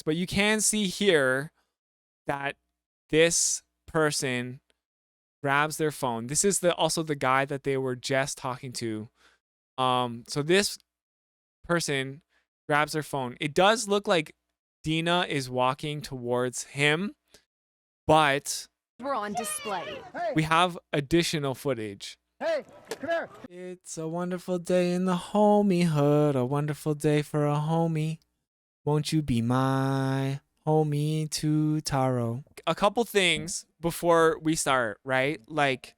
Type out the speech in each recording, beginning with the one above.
But you can see here that this person grabs their phone. This is also the guy that they were just talking to. So this person grabs their phone. It does look like Deana is walking towards him, but we're on display. We have additional footage. Hey, come here. It's a wonderful day in the homiehood, a wonderful day for a homie. Won't you be my homie to Taro? A couple things before we start, right? Like,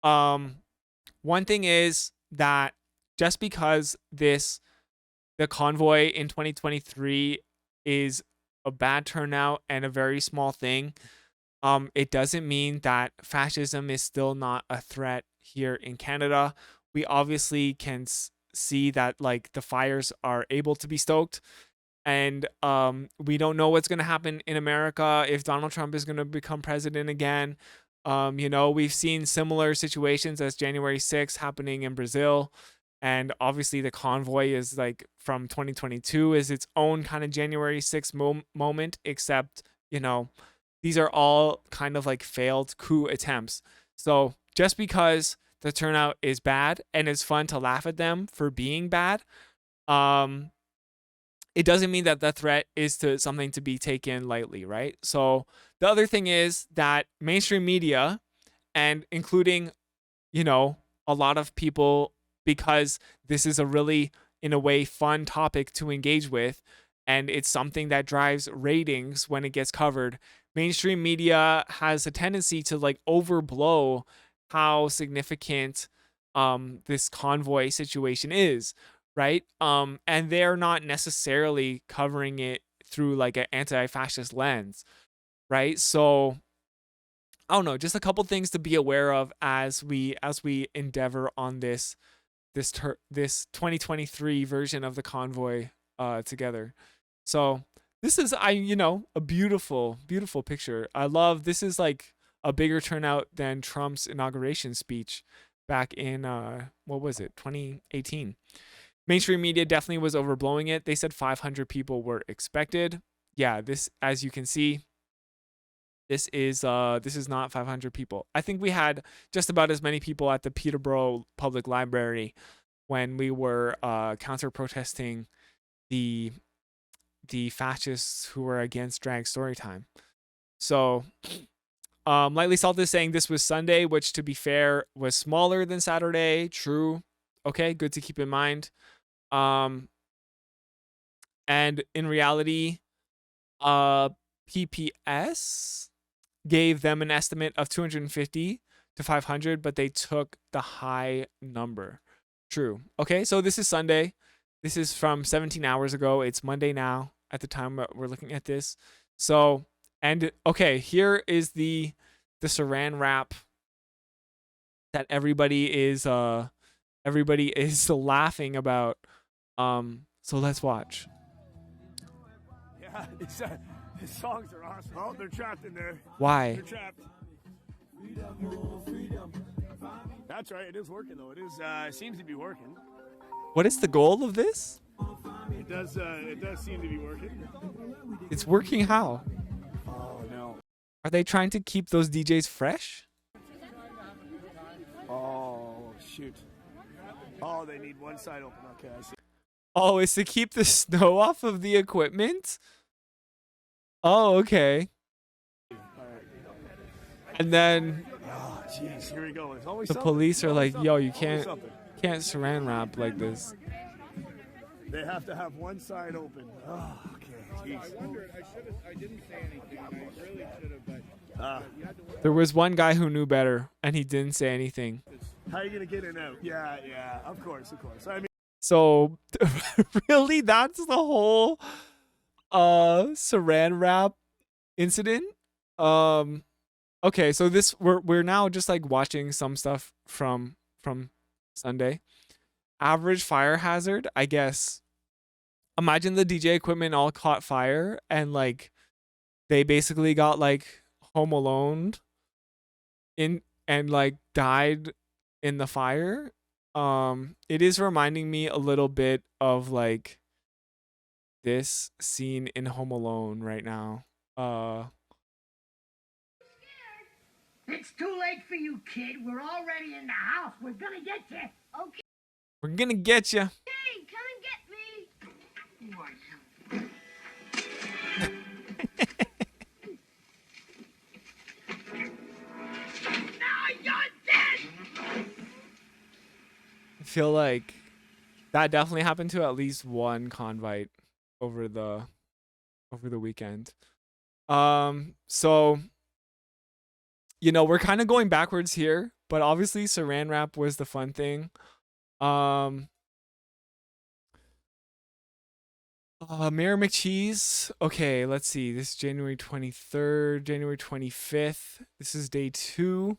one thing is that just because the convoy in 2023 is a bad turnout and a very small thing, it doesn't mean that fascism is still not a threat here in Canada. We obviously can see that like the fires are able to be stoked, and we don't know what's going to happen in America if Donald Trump is going to become president again. We've seen similar situations as January 6th happening in Brazil. And obviously the convoy is like from 2022 is its own kind of January 6th moment, except, these are all kind of like failed coup attempts. So just because the turnout is bad and it's fun to laugh at them for being bad, it doesn't mean that the threat is to something to be taken lightly, right? So the other thing is that mainstream media, and including, a lot of people, because this is a really, in a way, fun topic to engage with, and it's something that drives ratings when it gets covered. Mainstream media has a tendency to like overblow how significant this convoy situation is, right? And they're not necessarily covering it through like an anti-fascist lens, right? So I don't know, just a couple things to be aware of as we endeavor on this 2023 version of the convoy together. So this is a beautiful picture. I love, this is like a bigger turnout than Trump's inauguration speech back in what was it, 2018. Mainstream media definitely was overblowing it. They said 500 people were expected. Yeah, this, as you can see, this is not 500 people. I think we had just about as many people at the Peterborough Public Library when we were counter protesting the fascists who were against drag story time. So Lightly Salt is saying this was Sunday, which to be fair was smaller than Saturday. True. Okay, good to keep in mind. And in reality, PPS gave them an estimate of 250 to 500, but they took the high number. True. Okay, so this is Sunday. This is from 17 hours ago. It's Monday now at the time we're looking at this. So, and okay, here is the saran wrap that everybody is laughing about. So let's watch. Yeah, his songs are awesome. Oh, they're trapped in there. Why? They're trapped. That's right. It is working though. It is. Seems to be working. What is the goal of this? It does. It does seem to be working. It's working how? Oh no. Are they trying to keep those DJs fresh? Oh shoot. Oh, they need one side open. Okay, I see. Oh, it's to keep the snow off of the equipment? Oh, okay. All right. And then Oh, jeez. Here we go. There's always the something. police are like, Always yo, you something. Always can't something. saran wrap like this. They have to have one side open. Oh, okay. Jeez. I didn't say anything. I really should have, but There was one guy who knew better, and he didn't say anything. How are you gonna get in and out? Yeah, yeah. Of course. I mean, So, really, that's the whole saran wrap incident. Okay, so this we're now just like watching some stuff from Sunday. Average fire hazard, I guess. Imagine the DJ equipment all caught fire and like they basically got like home alone in and like died in the fire. It is reminding me a little bit of like this scene in Home Alone right now. It's too late for you, kid. We're already in the house. We're gonna get you. Okay, We're gonna get you. come and get me. Who are you? Now you're dead! I feel like that definitely happened to at least one convite over the weekend. So you know, we're kind of going backwards here, but obviously Saran wrap was the fun thing. Mayor McCheese. Okay, let's see. This is January 23rd, January 25th. This is day 2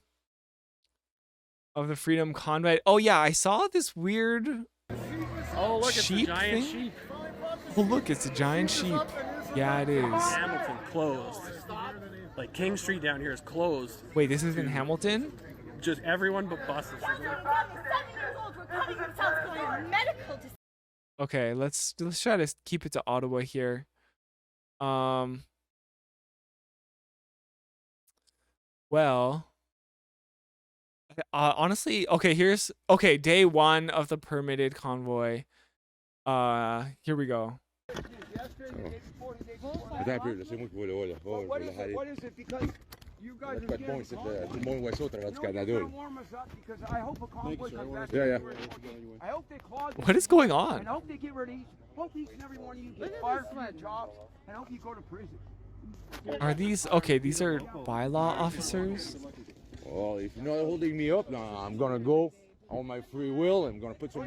of the Freedom Convoy. Oh yeah, I saw this weird Oh, look, it's a sheep giant thing? sheep. Oh look, it's a giant sheep. Yeah, it is. Hamilton closed. Like King Street down here is closed. Wait, this is in Hamilton? Just everyone but buses. Okay, let's try to keep it to Ottawa here. Well, honestly, okay, day 1 of the permitted convoy. Here we go. What is it? Because you guys are getting... You're gonna warm us up because I hope a convoy comes back. Yeah. I hope they clause... What is going And on? I hope they get rid of each... hope each and every one of you get fired from your jobs. And I hope you go to prison. Are these okay? These are bylaw officers. Well, if you're not holding me up, now I'm gonna go on my free will. I'm gonna put some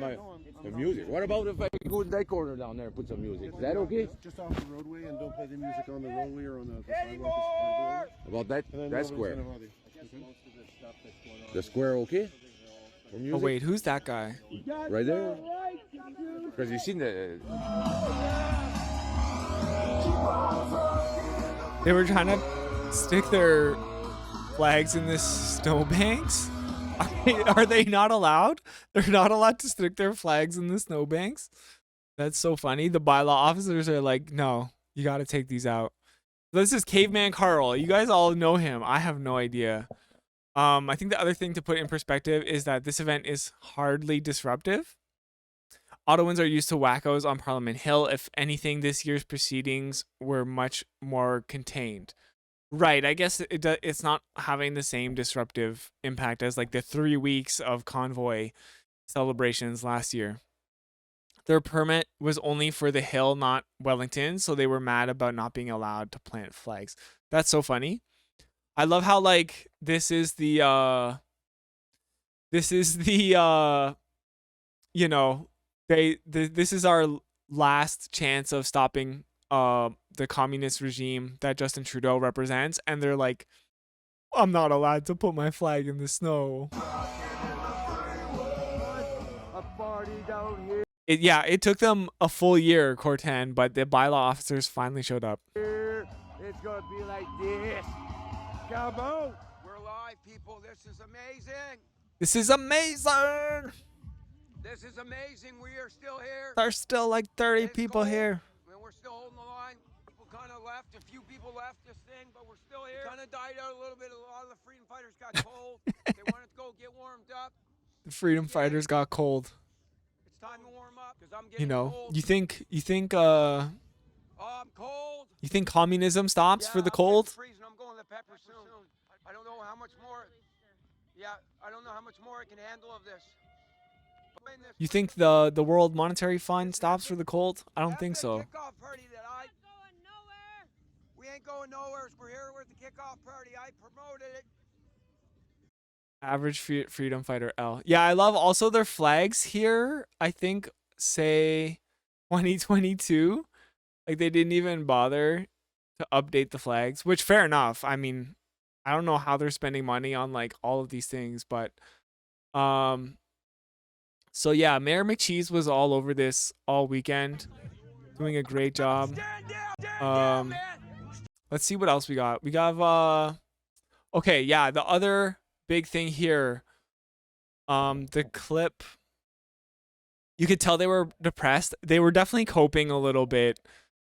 music. What about if I go in that corner down there and put some music? Is that okay? Just off the roadway and don't play the music on the roadway or on the sidewalk. About that? And then That nobody's square. gonna bother you. The square, okay? For Oh music? wait, who's that guy? Right there. Because you seen the. They were trying to stick their flags in the snowbanks. Are they not allowed? They're not allowed to stick their flags in the snowbanks. That's so funny. The bylaw officers are like, no, you got to take these out. This is Caveman Carl. You guys all know him. I have no idea. I think the other thing to put in perspective is that this event is hardly disruptive. Ottawans are used to wackos on Parliament Hill. If anything, this year's proceedings were much more contained. Right, I guess it's not having the same disruptive impact as like the 3 weeks of convoy celebrations last year. Their permit was only for the Hill, not Wellington, so they were mad about not being allowed to plant flags. That's so funny. I love how like this is the you know, this is our last chance of stopping the communist regime that Justin Trudeau represents, and they're like, I'm not allowed to put my flag in the snow. It took them a full year, Cortan, but the bylaw officers finally showed up. It's gonna be like this. Come on. We're live, people. This is amazing. This is amazing. This is amazing. We are still here. There's still like 30 It's people cold. here. And we're still holding the line. People kind of left. A few people left this thing, but we're still here. Kind of died out a little bit. A lot of the freedom fighters got cold. They wanted to go get warmed up. The freedom fighters got cold. It's time to warm up because I'm getting You know, cold. you think Oh, I'm cold. you think communism stops for the I'm cold? getting freezing. I'm going to the pepper soon. I don't know how much more. Yeah, I don't know how much more I can handle of this. You think the World Monetary Fund stops for the cold? I don't think so. Kickoff party that we ain't going nowhere. We're here with the kickoff party. I promoted it. Average freedom fighter L. Yeah, I love also their flags here. I think say 2022. Like they didn't even bother to update the flags, which fair enough. I mean, I don't know how they're spending money on like all of these things, but so yeah, Mayor McCheese was all over this all weekend, doing a great job. Let's see what else we got. We got okay, yeah, the other big thing here, the clip, you could tell they were depressed. They were definitely coping a little bit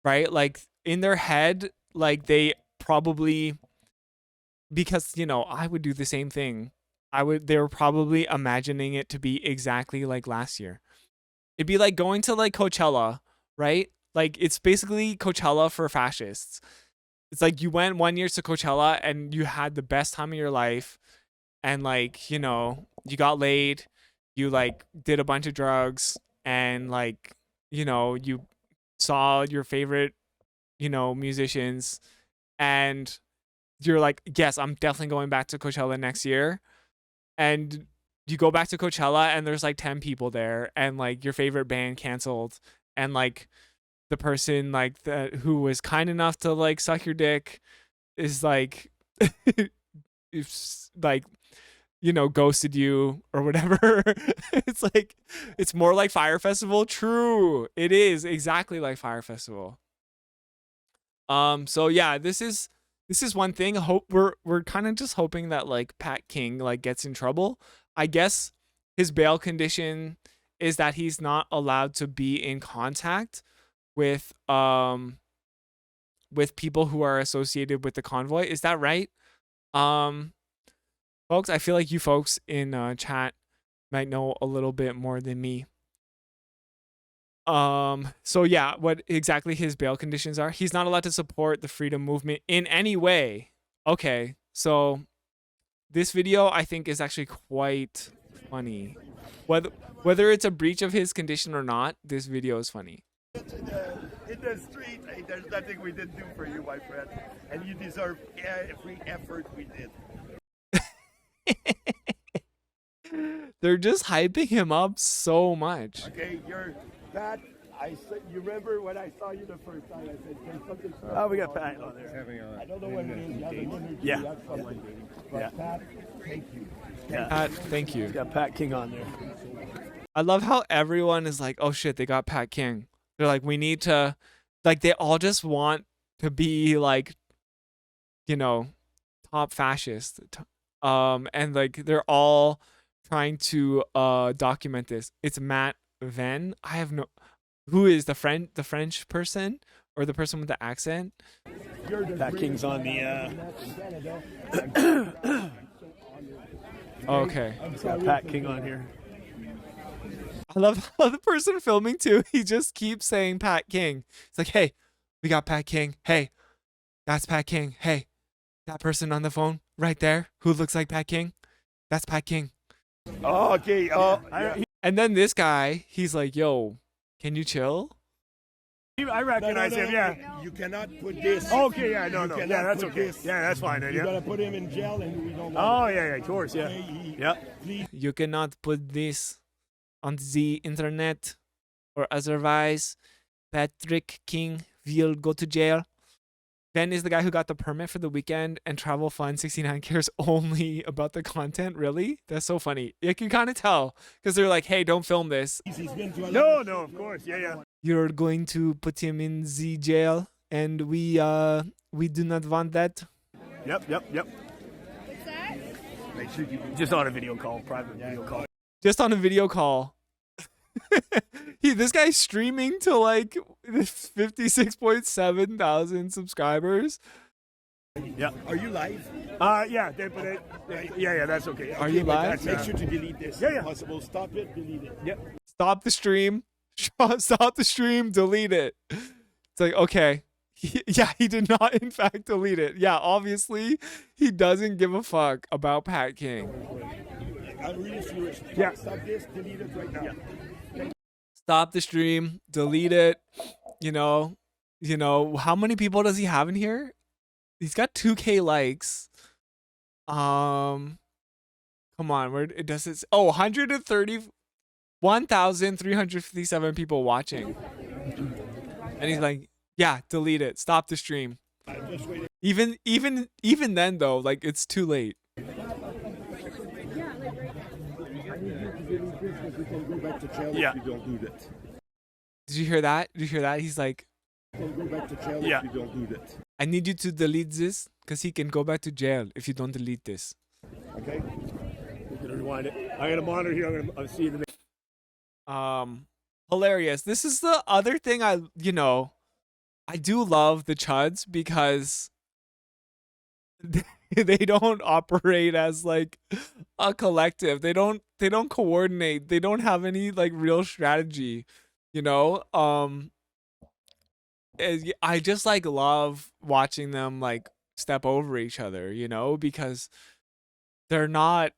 right? Like in their head, like they probably, because I would do the same thing. They were probably imagining it to be exactly like last year. It'd be like going to like Coachella, right? Like it's basically Coachella for fascists. It's like you went 1 year to Coachella and you had the best time of your life, and like, you got laid, you like did a bunch of drugs, and like, you saw your favorite, musicians, and you're like, yes, I'm definitely going back to Coachella next year. And you go back to Coachella and there's like 10 people there, and like your favorite band canceled, and like the person like that who was kind enough to like suck your dick is like it's like, ghosted you or whatever. It's like, it's more like Fire Festival. True. It is exactly like Fire Festival. So yeah, this is one thing. Hope we're kind of just hoping that like Pat King like gets in trouble. I guess his bail condition is that he's not allowed to be in contact with people who are associated with the convoy. Is that right? Folks, I feel like you folks in chat might know a little bit more than me. So yeah, what exactly his bail conditions are? He's not allowed to support the freedom movement in any way. Okay, so this video I think is actually quite funny. Whether it's a breach of his condition or not, this video is funny. In the street, hey, there's nothing we didn't do for you, my friend, and you deserve every effort we did. They're just hyping him up so much. Okay, you're Pat. You remember when I saw you the first time? I said, "Can something?" Oh, we got Pat on there. I don't know what it is. You have an energy. Yeah. But Pat, thank you. Yeah. Pat, thank you. He's got Pat King on there. I love how everyone is like, "Oh shit, they got Pat King." They're like, "We need to," like they all just want to be like, top fascist. And like they're all trying to document this. It's Matt Venn. I have no, who is the French person or the person with the accent? Pat King's on the okay. Got Pat King on here. I love how the person filming too, he just keeps saying Pat King. It's like, hey, we got Pat King. Hey, that's Pat King. Hey, that person on the phone right there who looks like Pat King, that's Pat King. Oh, okay. Oh, and then this guy, he's like, yo, can you chill? I recognize him, yeah. You cannot put this. Okay, yeah, no. Yeah, that's okay. This. Yeah, that's fine. You gotta put him in jail, and we don't. Oh, yeah, of course, yeah. Yeah. You cannot put this on the internet, or otherwise Patrick King will go to jail. Ben is the guy who got the permit for the weekend, and Travel Fun 69 cares only about the content. Really? That's so funny. You can kind of tell because they're like, hey, don't film this. No, of course. Yeah. You're going to put him in the jail, and we do not want that. Yep. What's that? Make sure you just on a video call, private video call. Just on a video call. This guy's streaming to like 56.7 thousand subscribers. Yeah. Are you live? Yeah. Yeah. That's okay. Are you live? Make sure to delete this. Yeah. If possible. Stop it. Delete it. Yep. Stop the stream. Stop the stream. Delete it. It's like, okay. He did not in fact delete it. Yeah, obviously he doesn't give a fuck about Pat King. I'm really serious. Yeah. Stop this. Delete it right now. Yeah. Stop the stream. Delete it. How many people does he have in here? He's got 2K likes. Come on, where it does it? Oh, 131,357 people watching. And he's like, yeah, delete it. Stop the stream. Even then though, like it's too late. Yeah. If you don't do that. Did you hear that? He's like, Go back to jail Yeah. if you don't do that. I need you to delete this because he can go back to jail if you don't delete this. Okay. I'm gonna rewind it. I got a monitor here. I'll see you in a minute. Hilarious. This is the other thing I I do love the Chuds because they don't operate as like a collective. They don't coordinate. They don't have any like real strategy, you know? I just like love watching them like step over each other, you know, because they're not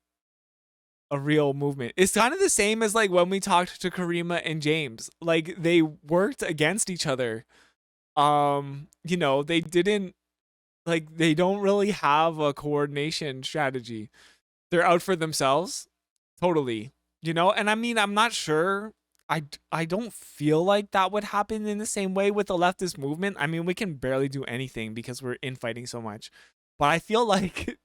a real movement. It's kind of the same as like when we talked to Karima and James. Like they worked against each other. You know, they didn't like they don't really have a coordination strategy. They're out for themselves. Totally. You know, and I mean, I'm not sure. I don't feel like that would happen in the same way with the leftist movement. I mean, we can barely do anything because we're infighting so much. But I feel like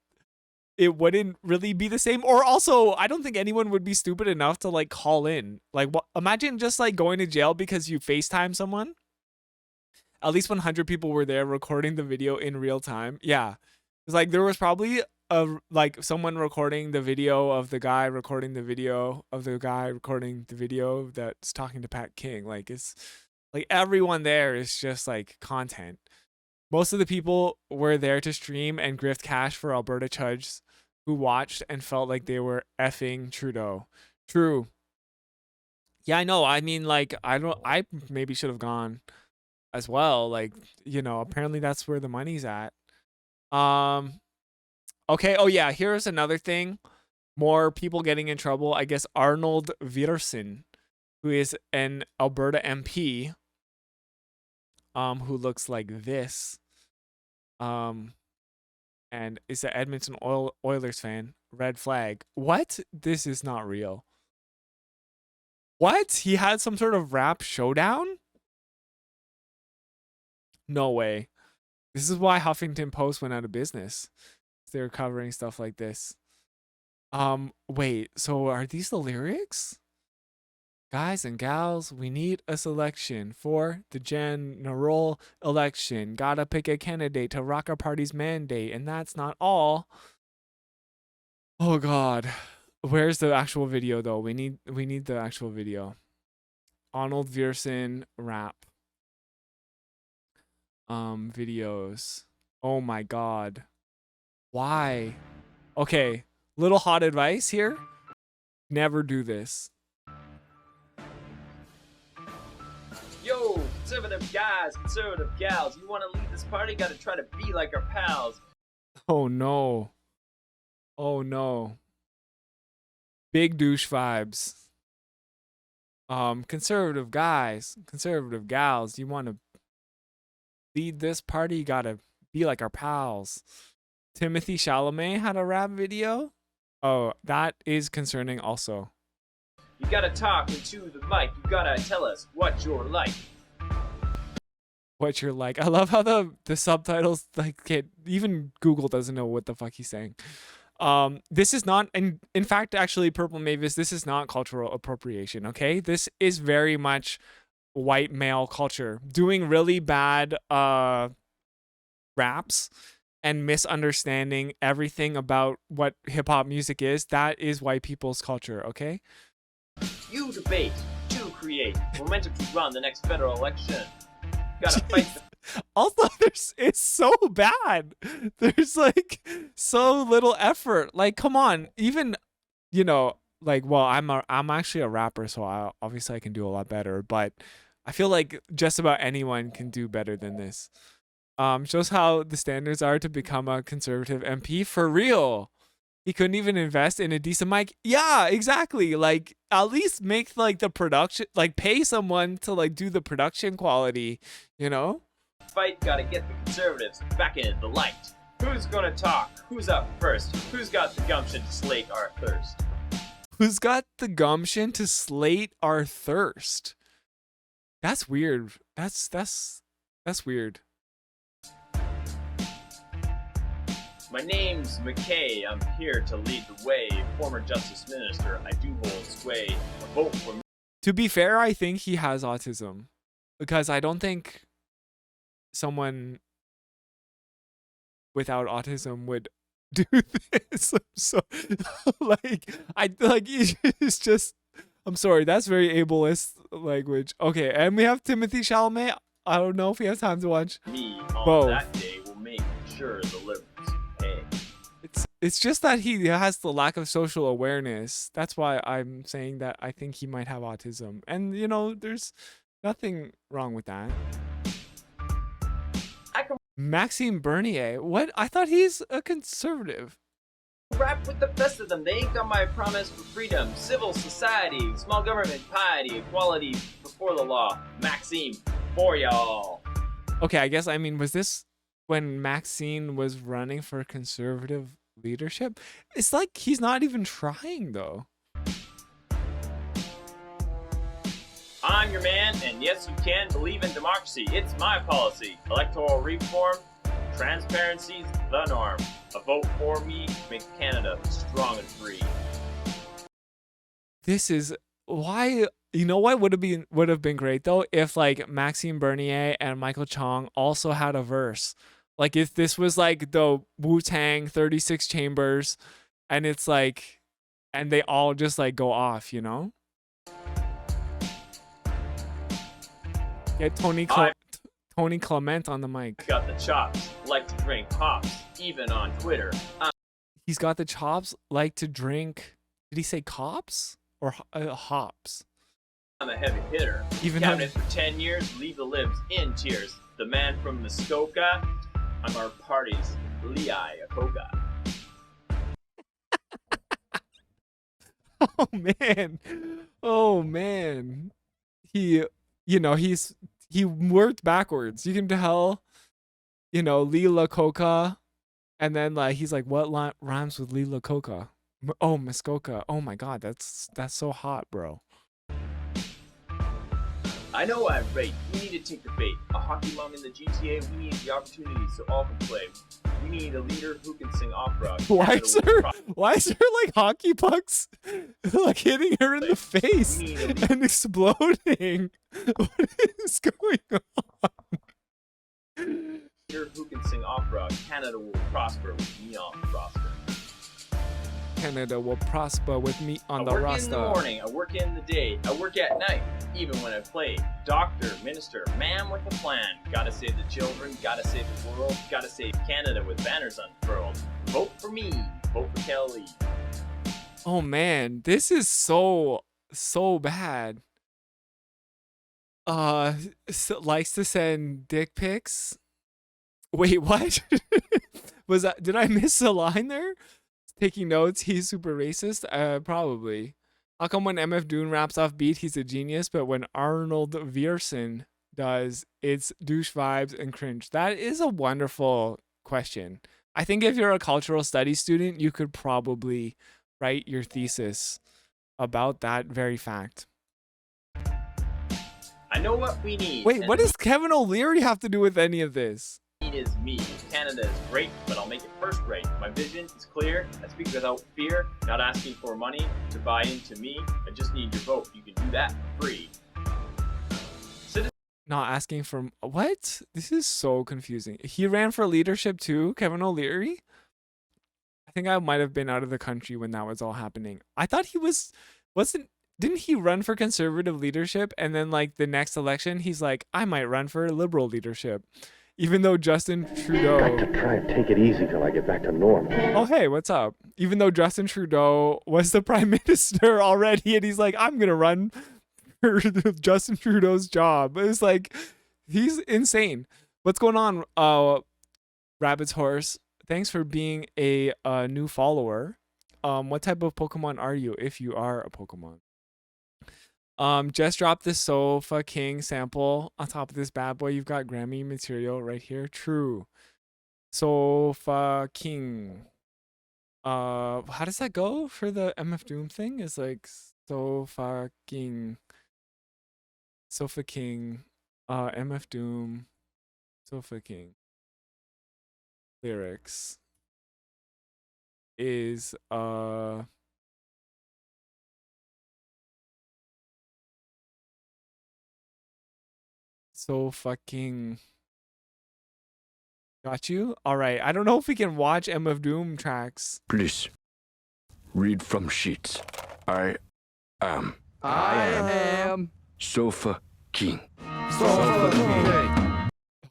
it wouldn't really be the same. Or also, I don't think anyone would be stupid enough to like call in. Like, imagine just like going to jail because you FaceTime someone. At least 100 people were there recording the video in real time. Yeah, it's like there was probably like someone recording the video of the guy recording the video of the guy recording the video that's talking to Pat King. Like it's like everyone there is just like content. Most of the people were there to stream and grift cash for Alberta Chuds who watched and felt like they were effing Trudeau. True. Yeah, I know. I mean, like, I maybe should have gone as well. Like, you know, apparently that's where the money's at. Okay. Oh yeah, here's another thing. More people getting in trouble. I guess Arnold Viersen, who is an Alberta MP, who looks like this, and is an Edmonton Oilers fan. Red flag. What? This is not real. What? He had some sort of rap showdown? No way. This is why Huffington Post went out of business. They're covering stuff like this. Wait, so are these the lyrics? Guys and gals, we need a selection for the general election. Gotta pick a candidate to rock our party's mandate, and that's not all. Oh God. Where's the actual video though? We need the actual video. Arnold Viersen rap. Videos. Oh my God. Why? Okay, little hot advice here. Never do this. Yo, conservative guys, conservative gals, you want to lead this party, gotta try to be like our pals. Oh no. Oh no. Big douche vibes. Conservative guys, conservative gals, you want to lead this party, you gotta be like our pals. Timothy Chalamet had a rap video. Oh, that is concerning also. You gotta talk into the mic, you gotta tell us what you're like. What you're like. I love how the subtitles, like, even Google doesn't know what the fuck he's saying. This is not, and in fact, actually, Purple Mavis, this is not cultural appropriation, okay? This is very much white male culture doing really bad raps and misunderstanding everything about what hip-hop music is. That is white people's culture, okay? You debate to create momentum to run the next federal election. Gotta fight Also, it's so bad. There's like so little effort. Like, come on, even, you know, like, well, I'm actually a rapper, so obviously I can do a lot better, but I feel like just about anyone can do better than this. Shows how the standards are to become a conservative MP for real. He couldn't even invest in a decent mic. Yeah, exactly. Like, at least make like the production, like pay someone to like do the production quality, you know? fight, gotta get the conservatives back in the light. Who's gonna talk? Who's up first? Who's got the gumption to slate our thirst? Who's got the gumption to slate our thirst? That's weird. That's weird. My name's McKay. I'm here to lead the way. Former Justice Minister, I do hold sway. A vote for me. To be fair, I think he has autism, because I don't think someone without autism would do this. So it's just, I'm sorry, that's very ableist language. Okay, and we have Timothy Chalamet. I don't know if we have time to watch Me on both. that day will make sure the livers pay. It's just that he has the lack of social awareness. That's why I'm saying that I think he might have autism. And you know, there's nothing wrong with that. Maxime Bernier. What? I thought he's a conservative. Rap with the best of them. They ain't got my promise for freedom, civil society, small government, piety, equality before the law. Maxime, for y'all. Okay, I guess, I mean, was this when Maxine was running for conservative leadership? It's like he's not even trying, though. I'm your man, and yes, you can believe in democracy. It's my policy. Electoral reform, transparency's the norm. A vote for me makes Canada strong and free. This is why, you know what would have been great though, if like Maxime Bernier and Michael Chong also had a verse. Like if this was like the Wu-Tang 36 Chambers, and it's like, and they all just like go off, you know? Get Tony Clement on the mic. Got the chops, like to drink hops, even on Twitter. He's got the chops, like to drink. Did he say cops or hops? I'm a heavy hitter. Even Cabinet for 10 years, leave the libs in tears. The man from Muskoka, I'm our party's Lei Akoka. Oh man. He worked backwards. You can tell, you know, Lila Coca, and then like he's like, what rhymes with Lila Coca? Oh, Muskoka. Oh my God, that's so hot, bro. I know I'm right. We need to take the bait. A hockey mom in the GTA. We need the opportunity so all can play. We need a leader who can sing opera. Why is there like hockey pucks like hitting her in the face and exploding? What is going on? Leader who can sing opera. Canada will prosper with me on the roster. Canada will prosper with me on the roster. I work in the morning, I work in the day, I work at night, even when I play. Doctor, minister, man with a plan. Gotta save the children, gotta save the world, gotta save Canada with banners unfurled. Vote for me, vote for Kelly. Oh man, this is so bad. Likes to send dick pics. Wait, what? Did I miss a line there? Taking notes, he's super racist? Probably. How come when MF Doom raps off beat, he's a genius, but when Arnold Viersen does, it's douche vibes and cringe? That is a wonderful question. I think if you're a cultural studies student, you could probably write your thesis about that very fact. I know what we need. Wait, what does Kevin O'Leary have to do with any of this? Is me. Canada is great, but I'll make it first rate. My vision is clear. I speak without fear, not asking for money to buy into me. I just need your vote. You can do that for free. Not asking for what? This is so confusing. He ran for leadership too, Kevin O'Leary? I think I might have been out of the country when that was all happening. I thought he didn't he run for conservative leadership, and then like the next election he's like, I might run for liberal leadership. Even though Justin Trudeau... Got to try and take it easy till I get back to normal. Oh, hey, what's up? Even though Justin Trudeau was the prime minister already, and he's like, I'm going to run for Justin Trudeau's job. It's like, he's insane. What's going on, Rabbit's Horse? Thanks for being a new follower. What type of Pokemon are you, if you are a Pokemon? Just dropped this Sofa King sample on top of this bad boy. You've got Grammy material right here. True. Sofa King. How does that go for the MF Doom thing? It's like Sofa King. Sofa King. MF Doom. Sofa King. Lyrics. Is so fucking got you. All right, I don't know if we can watch MF Doom tracks. Please read from sheets. I am Sofa King.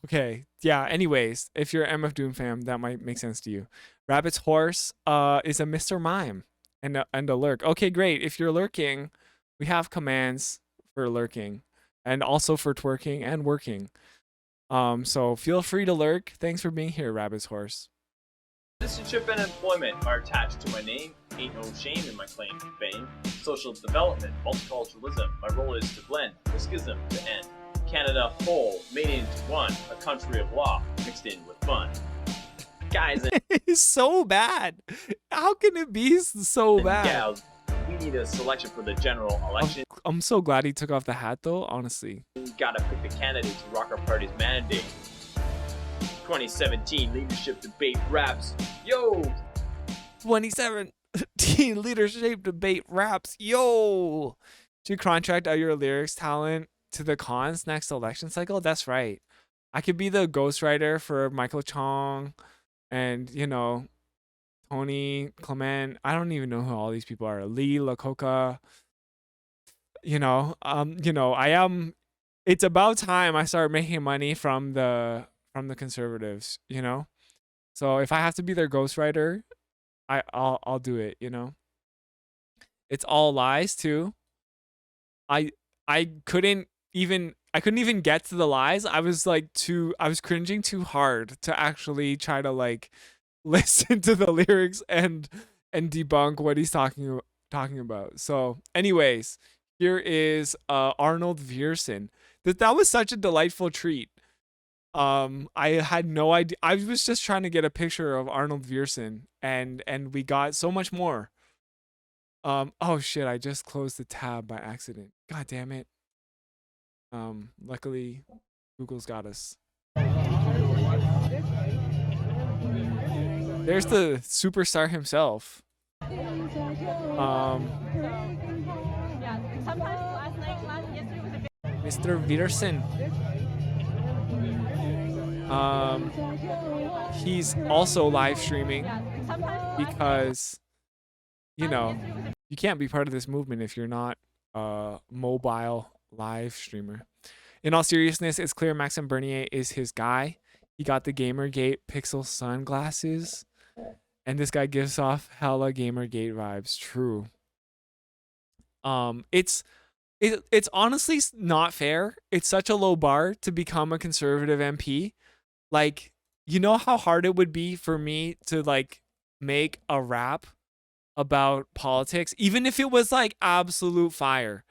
Okay, yeah, anyways, if you're MF Doom fam, that might make sense to you. Rabbit's horse is a Mr. Mime and a lurk. Okay, great. If you're lurking, we have commands for lurking and also for twerking and working. So feel free to lurk. Thanks for being here, Rabbit's horse. Citizenship and employment are attached to my name. Ain't no shame in my claim to fame. Social development, multiculturalism. My role is to blend the schism to end. Canada whole, made into one. A country of law, mixed in with fun. Guys It's so bad. How can it be so and bad? gals, we need a selection for the general election. I'm so glad he took off the hat though, honestly. Gotta pick the candidate to rock our party's mandate. 2017 leadership debate raps. Yo! 2017 leadership debate raps. Yo! Do you contract out your lyrics talent to the cons next election cycle? That's right. I could be the ghostwriter for Michael Chong and, you know, Tony Clement. I don't even know who all these people are. Lee Lacoca. You know, I am. It's about time I start making money from the conservatives. You know, so if I have to be their ghostwriter, I'll do it. You know, it's all lies too. I couldn't even get to the lies. I was cringing too hard to actually try to like listen to the lyrics and debunk what he's talking about. So anyways, here is Arnold Viersen. That was such a delightful treat. I had no idea. I was just trying to get a picture of Arnold Viersen and we got so much more. Oh shit, I just closed the tab by accident. God damn it. Luckily Google's got us. There's the superstar himself. Mr. Viersen. He's also live streaming because, you know, you can't be part of this movement if you're not a mobile live streamer. In all seriousness, it's clear Maxime Bernier is his guy. He got the Gamergate Pixel sunglasses, and this guy gives off hella Gamergate vibes. True. It's honestly not fair. It's such a low bar to become a conservative MP. Like, you know how hard it would be for me to like make a rap about politics, even if it was like absolute fire.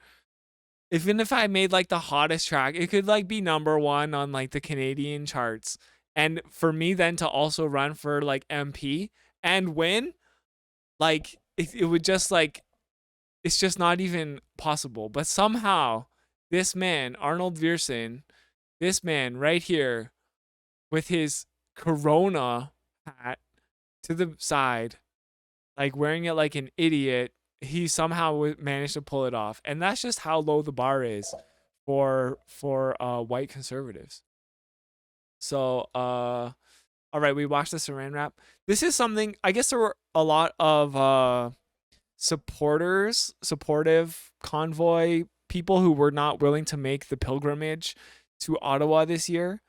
Even if I made like the hottest track, it could like be #1 on like the Canadian charts. And for me then to also run for like MP and win, like it would just like, it's just not even possible. But somehow this man, Arnold Viersen, this man right here with his Corona hat to the side, like wearing it like an idiot, he somehow managed to pull it off. And that's just how low the bar is for white conservatives. So all right, we watched the Saran wrap. This is something, I guess there were a lot of supportive Convoy people who were not willing to make the pilgrimage to Ottawa this year.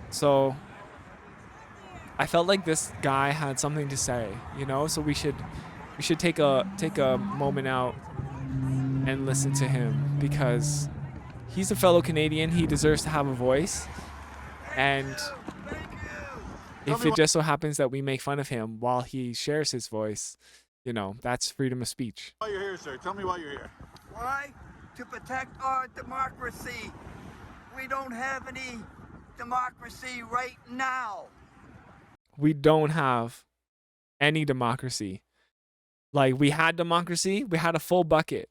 So I felt like this guy had something to say, you know, so we should take a moment out and listen to him because he's a fellow Canadian. He deserves to have a voice. And if it just so happens that we make fun of him while he shares his voice, you know, that's freedom of speech. Why you're here, sir? Tell me why you're here. Why? To protect our democracy. We don't have any democracy right now. We don't have any democracy. Like, we had democracy, we had a full bucket,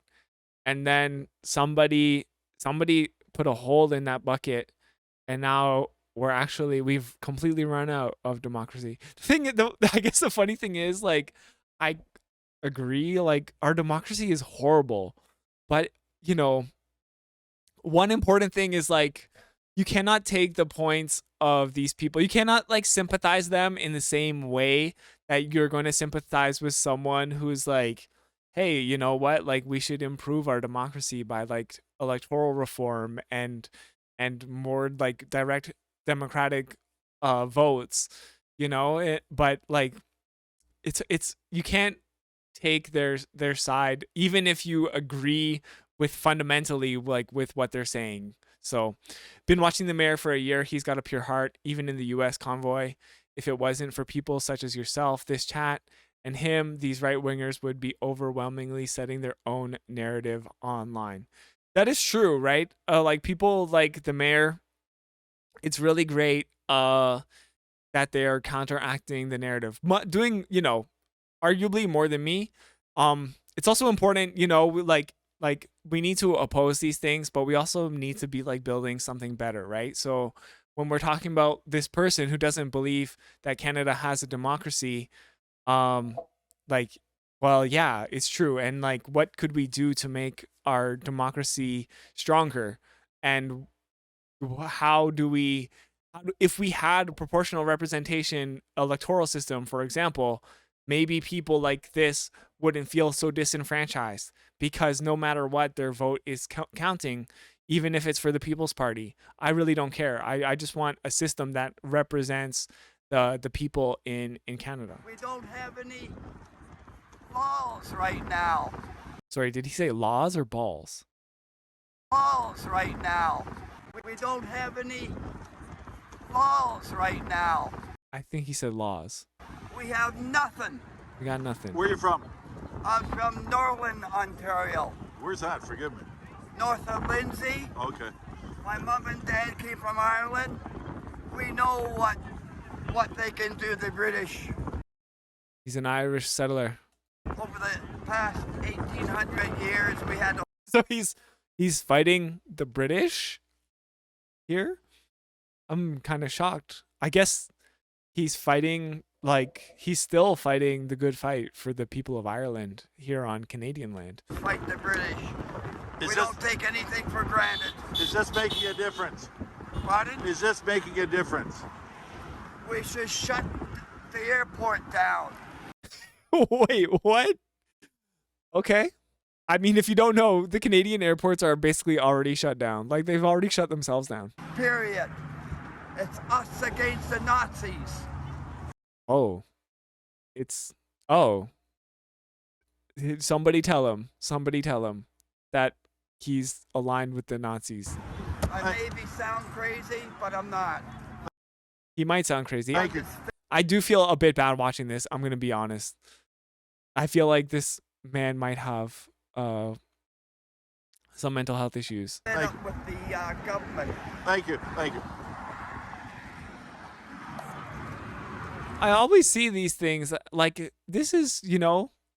and then somebody put a hole in that bucket, and now we've completely run out of democracy. The thing, I guess the funny thing is, like, I agree, like, our democracy is horrible, but, you know, one important thing is, like, you cannot take the points of these people. You cannot like sympathize them in the same way that you're going to sympathize with someone who's like, hey, you know what? Like, we should improve our democracy by like electoral reform and and more like direct democratic votes, but like it's you can't take their side even if you agree with fundamentally like with what they're saying. So been watching the mayor for a year. He's got a pure heart, even in the US convoy. If it wasn't for people such as yourself, this chat, and him, these right wingers would be overwhelmingly setting their own narrative online. That is true, right? Like people like the mayor, it's really great that they are counteracting the narrative, doing arguably more than me. It's also important, like we need to oppose these things, but we also need to be like building something better, right? So when we're talking about this person who doesn't believe that Canada has a democracy, like, well, yeah, it's true. And like, what could we do to make our democracy stronger? And how do we, if we had a proportional representation electoral system, for example, maybe people like this wouldn't feel so disenfranchised because no matter what, their vote is counting, even if it's for the People's Party. I really don't care. I just want a system that represents the people in Canada. We don't have any laws right now. Sorry, did he say laws or balls? Laws right now. We don't have any laws right now. I think he said laws. We have nothing. We got nothing. Where are you from? I'm from Norland, Ontario. Where's that? Forgive me. North of Lindsay. Okay. My mom and dad came from Ireland. We know what they can do, the British. He's an Irish settler. Over the past 1800 years, we had to... So he's fighting the British here? I'm kind of shocked. I guess he's fighting, like, he's still fighting the good fight for the people of Ireland here on Canadian land. Fight the British. We don't take anything for granted. Is this making a difference? Pardon? Is this making a difference? We should shut the airport down. Wait, what? Okay. I mean, if you don't know, the Canadian airports are basically already shut down. Like, they've already shut themselves down. Period. It's us against the Nazis. Oh. Somebody tell him that he's aligned with the Nazis. I maybe sound crazy, but I'm not. He might sound crazy. Thank you. I do feel a bit bad watching this. I'm going to be honest. I feel like this man might have some mental health issues. With the government. Thank you. Thank you. I always see these things like this is,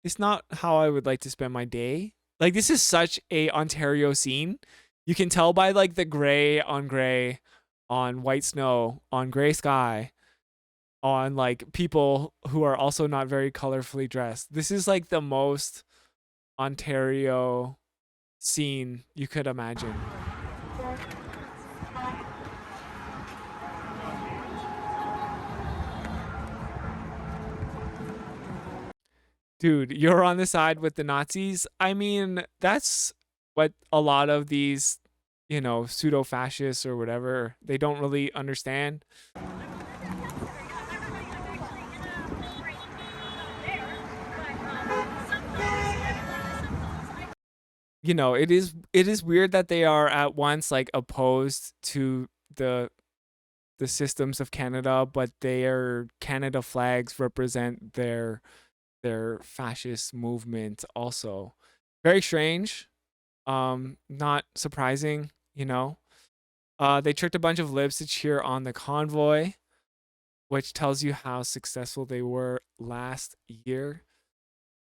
it's not how I would like to spend my day. Like, this is such a Ontario scene. You can tell by like the gray on white snow, on gray sky, on like people who are also not very colorfully dressed. This is like the most Ontario scene you could imagine. Dude, you're on the side with the Nazis. I mean, that's what a lot of these, pseudo-fascists or whatever, they don't really understand. It is weird that they are at once like opposed to the systems of Canada, but their Canada flags represent their fascist movement also. Very strange. Not surprising, They tricked a bunch of libs to cheer on the convoy, which tells you how successful they were last year.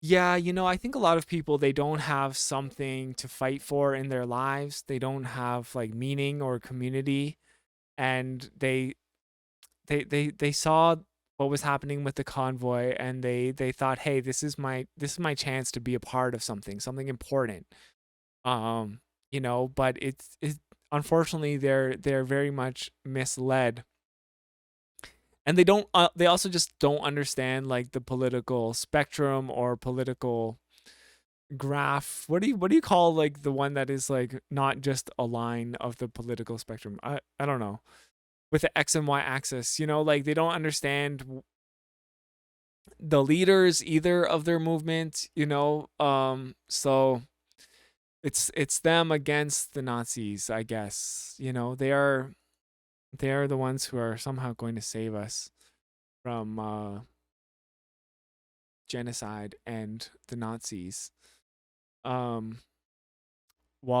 Yeah, I think a lot of people, they don't have something to fight for in their lives. They don't have like meaning or community, and they saw what was happening with the convoy, and they thought, hey, this is my chance to be a part of something important. But it's unfortunately they're very much misled. And they don't they also just don't understand like the political spectrum or political graph. What do you call like the one that is like not just a line of the political spectrum? I don't know. With the X and Y axis, you know, like they don't understand the leaders either of their movement, you know. So it's them against the Nazis, I guess. You know, they are the ones who are somehow going to save us from genocide and the Nazis. While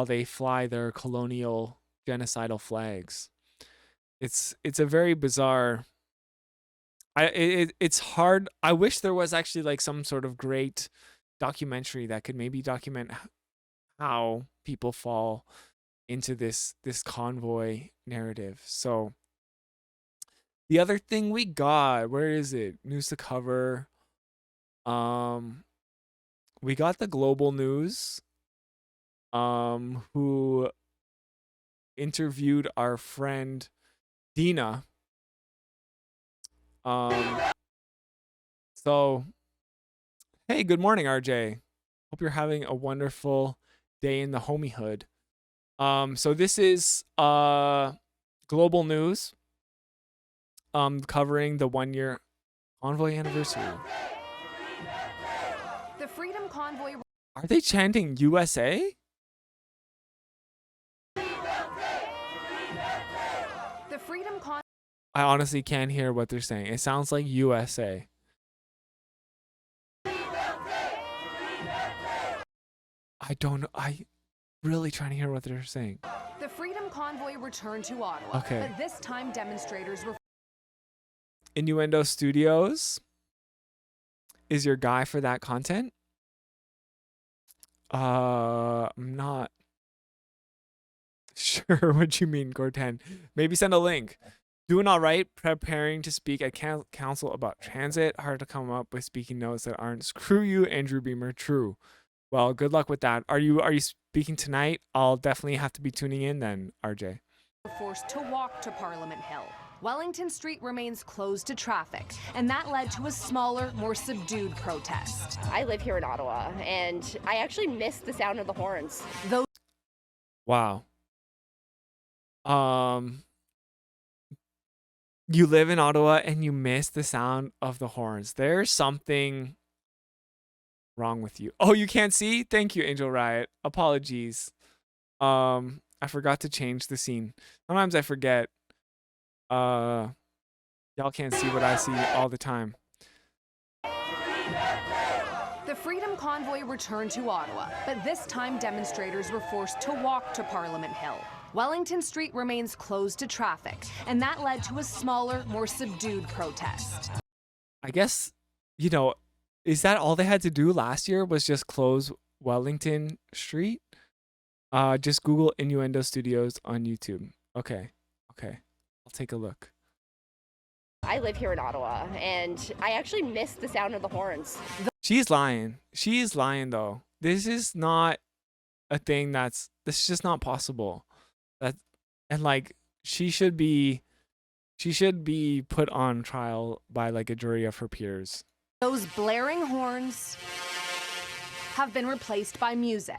they fly their colonial genocidal flags. It's a very bizarre. It's hard. I wish there was actually like some sort of great documentary that could maybe document how people fall into this convoy narrative. So the other thing we got, where is it? News to cover. We got the global news. Who interviewed our friend Deana. So hey, good morning, RJ. Hope you're having a wonderful day in the homiehood. So this is global news. Covering the 1-year convoy anniversary. The Freedom Convoy. Are they chanting USA? The Freedom Convoy. I honestly can't hear what they're saying. It sounds like USA. I don't know. I really trying to hear what they're saying. The Freedom Convoy returned to Ottawa. Okay. But this time demonstrators were. Innuendo Studios is your guy for that content. I'm not sure what you mean, Gortan. Maybe send a link. Doing all right, preparing to speak at council about transit. Hard to come up with speaking notes that aren't screw you, Andrew Beamer. True. Well, good luck with that. Are you speaking tonight? I'll definitely have to be tuning in then, RJ. Were forced to walk to Parliament Hill. Wellington Street remains closed to traffic, and that led to a smaller, more subdued protest. I live here in Ottawa, and I actually miss the sound of the horns. Those. Wow. You live in Ottawa and you miss the sound of the horns. There's something wrong with you. Oh, you can't see? Thank you, Angel Riot. Apologies. I forgot to change the scene. Sometimes I forget. Y'all can't see what I see all the time. The Freedom Convoy returned to Ottawa, but this time demonstrators were forced to walk to Parliament Hill. Wellington Street remains closed to traffic, and that led to a smaller, more subdued protest. I guess, you know, is that all they had to do last year was just close Wellington Street? Just Google Innuendo Studios on YouTube. Okay. I'll take a look. I live here in Ottawa, and I actually miss the sound of the horns. She's lying. She is lying, though. This is not a thing this is just not possible. And like, she should be put on trial by like a jury of her peers. Those blaring horns have been replaced by music.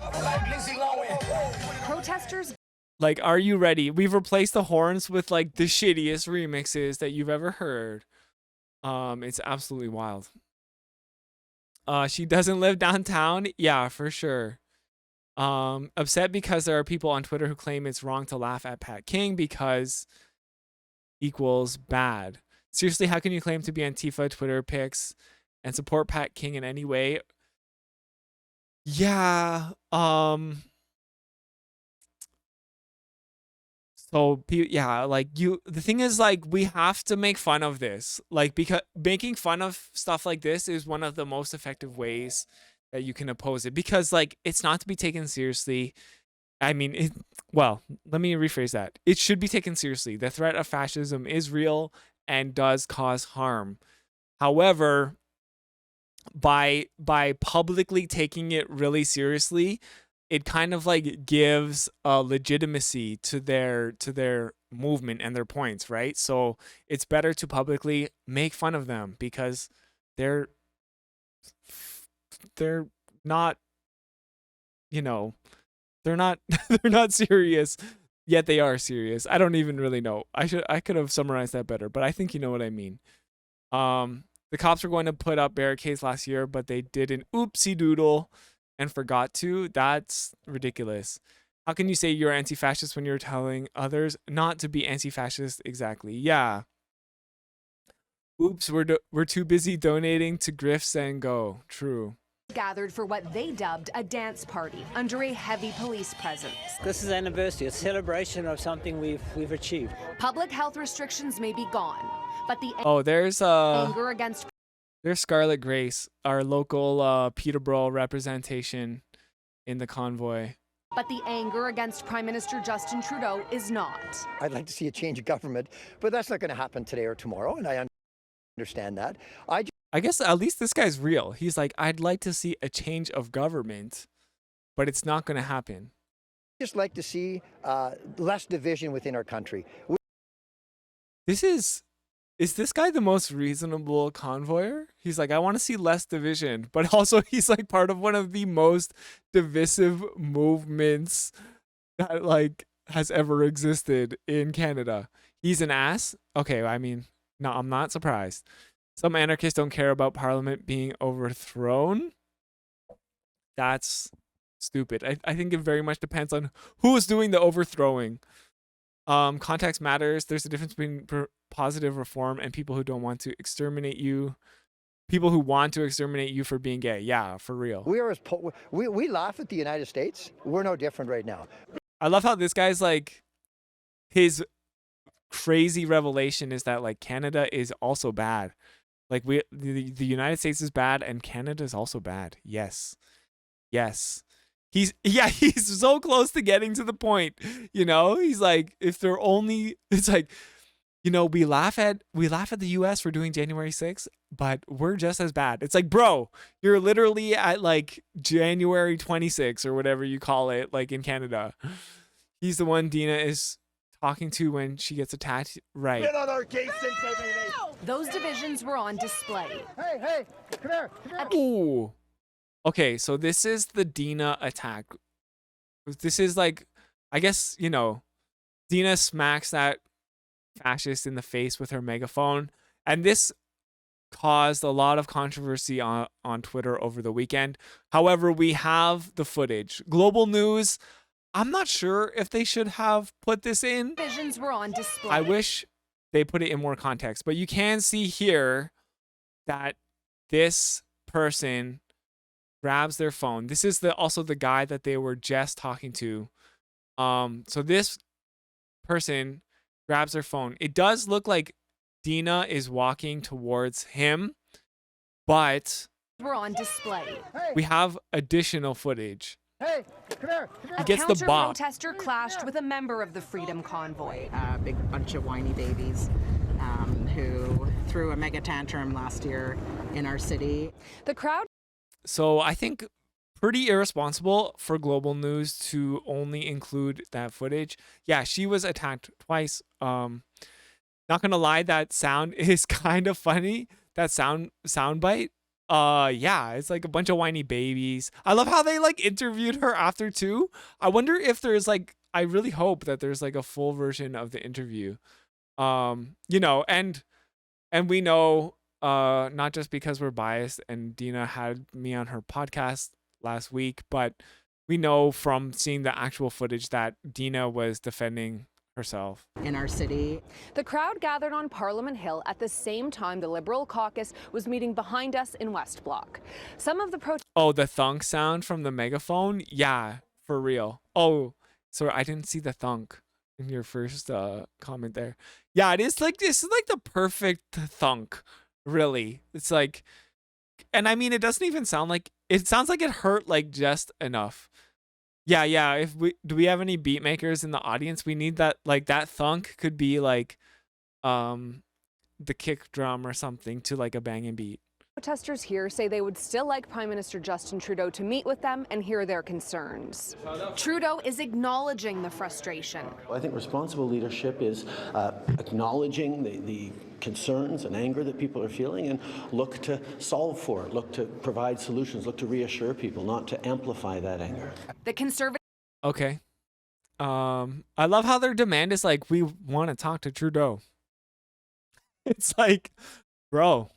Protesters. Like, are you ready? We've replaced the horns with like the shittiest remixes that you've ever heard. It's absolutely wild. She doesn't live downtown. Yeah, for sure. Upset because there are people on Twitter who claim it's wrong to laugh at Pat King because equals bad. Seriously, how can you claim to be Antifa Twitter pics and support Pat King in any way? Yeah. So yeah, like the thing is, like, we have to make fun of this, like, because making fun of stuff like this is one of the most effective ways that you can oppose it, because like it's not to be taken seriously. I mean, well, let me rephrase that. It should be taken seriously. The threat of fascism is real and does cause harm. However, by publicly taking it really seriously, it kind of like gives a legitimacy to their movement and their points, right? So it's better to publicly make fun of them because they're not you know, they're not they're not serious, yet they are serious. I don't even really know. I could have summarized that better, but I think you know what I mean. The cops were going to put up barricades last year, but they did an oopsie doodle and forgot to. That's ridiculous. How can you say you're anti-fascist when you're telling others not to be anti-fascist? Exactly. Yeah. Oops, we're too busy donating to grifts and go. True. Gathered for what they dubbed a dance party under a heavy police presence. This is an anniversary, a celebration of something we've achieved. Public health restrictions may be gone, but the there's anger against there's Scarlett Grace, our local Peterborough representation in the convoy. But the anger against Prime Minister Justin Trudeau is not. I'd like to see a change of government, but that's not going to happen today or tomorrow, and I understand that. I guess at least this guy's real. He's like, I'd like to see a change of government, but it's not going to happen. Just like to see less division within our country. Is this guy the most reasonable convoyer? He's like, I want to see less division, but also he's like part of one of the most divisive movements that like has ever existed in Canada. He's an ass. Okay, I mean, no, I'm not surprised. Some anarchists don't care about Parliament being overthrown. That's stupid. I think it very much depends on who is doing the overthrowing. Context matters. There's a difference between positive reform and people who don't want to exterminate you. People who want to exterminate you for being gay. Yeah, for real. We laugh at the United States. We're no different right now. I love how this guy's like, his crazy revelation is that like Canada is also bad. Like the United States is bad and Canada is also bad. Yes. He's so close to getting to the point, you know? He's like, if they're only, it's like, you know, we laugh at the US for doing January 6th, but we're just as bad. It's like, bro, you're literally at like January 26th or whatever you call it, like in Canada. He's the one Deana is talking to when she gets attacked. Right. Been on our case since Those divisions were on display. Hey, come here. Ooh. Okay, so this is the Deana attack. This is like, I guess, you know, Deana smacks that fascist in the face with her megaphone. And this caused a lot of controversy on Twitter over the weekend. However, we have the footage. Global News, I'm not sure if they should have put this in. Divisions were on display. I wish they put it in more context. But you can see here that this person grabs their phone. This is also the guy that they were just talking to. So this person grabs their phone. It does look like Deana is walking towards him, but we're on display. We have additional footage. Hey, come here. He gets the bop. A protester clashed with a member of the Freedom Convoy. A big bunch of whiny babies who threw a mega tantrum last year in our city. The crowd. So I think pretty irresponsible for Global News to only include that footage. Yeah, she was attacked twice. Not gonna lie, that sound is kind of funny. That sound bite. Yeah, it's like a bunch of whiny babies. I love how they like interviewed her after too. I wonder if there's like, I really hope that there's like a full version of the interview. You know, and we know, not just because we're biased and Deana had me on her podcast last week, but we know from seeing the actual footage that Deana was defending herself. In our city. The crowd gathered on Parliament Hill at the same time the Liberal caucus was meeting behind us in West Block. Some of the Oh, the thunk sound from the megaphone? Yeah, for real. Oh, sorry, I didn't see the thunk in your first comment there. Yeah, this is like the perfect thunk, really. It's like, and I mean, it doesn't even sound like, it sounds like it hurt like just enough. Yeah. Do we have any beat makers in the audience? We need that, like that thunk could be like the kick drum or something to like a banging beat. Protesters here say they would still like Prime Minister Justin Trudeau to meet with them and hear their concerns. Trudeau is acknowledging the frustration. I think responsible leadership is acknowledging the concerns and anger that people are feeling and look to solve for it, look to provide solutions, look to reassure people, not to amplify that anger. The Conservative. Okay. I love how their demand is like, we want to talk to Trudeau. It's like, bro,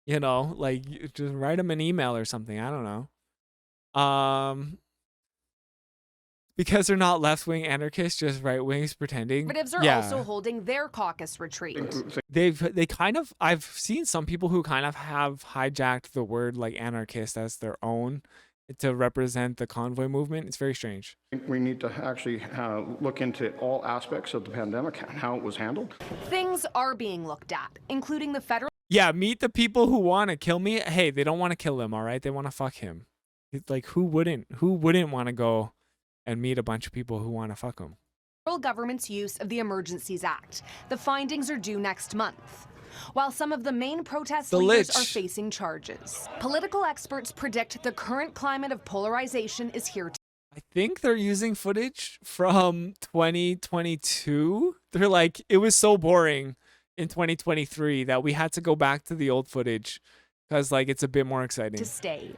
you know, like just write him an email or something. I don't know. Because they're not left-wing anarchists, just right-wings pretending. Conservatives are also holding their caucus retreat. I've seen some people who kind of have hijacked the word like anarchist as their own to represent the convoy movement. It's very strange. We need to actually look into all aspects of the pandemic and how it was handled. Things are being looked at, including the federal. Yeah, meet the people who want to kill me. Hey, they don't want to kill him, all right? They want to fuck him. It's like, who wouldn't want to go and meet a bunch of people who want to fuck him? Federal government's use of the Emergencies Act. The findings are due next month. While some of the main protest leaders are facing charges, political experts predict the current climate of polarization is here to. I think they're using footage from 2022. They're like, it was so boring in 2023 that we had to go back to the old footage because like it's a bit more exciting. To stay.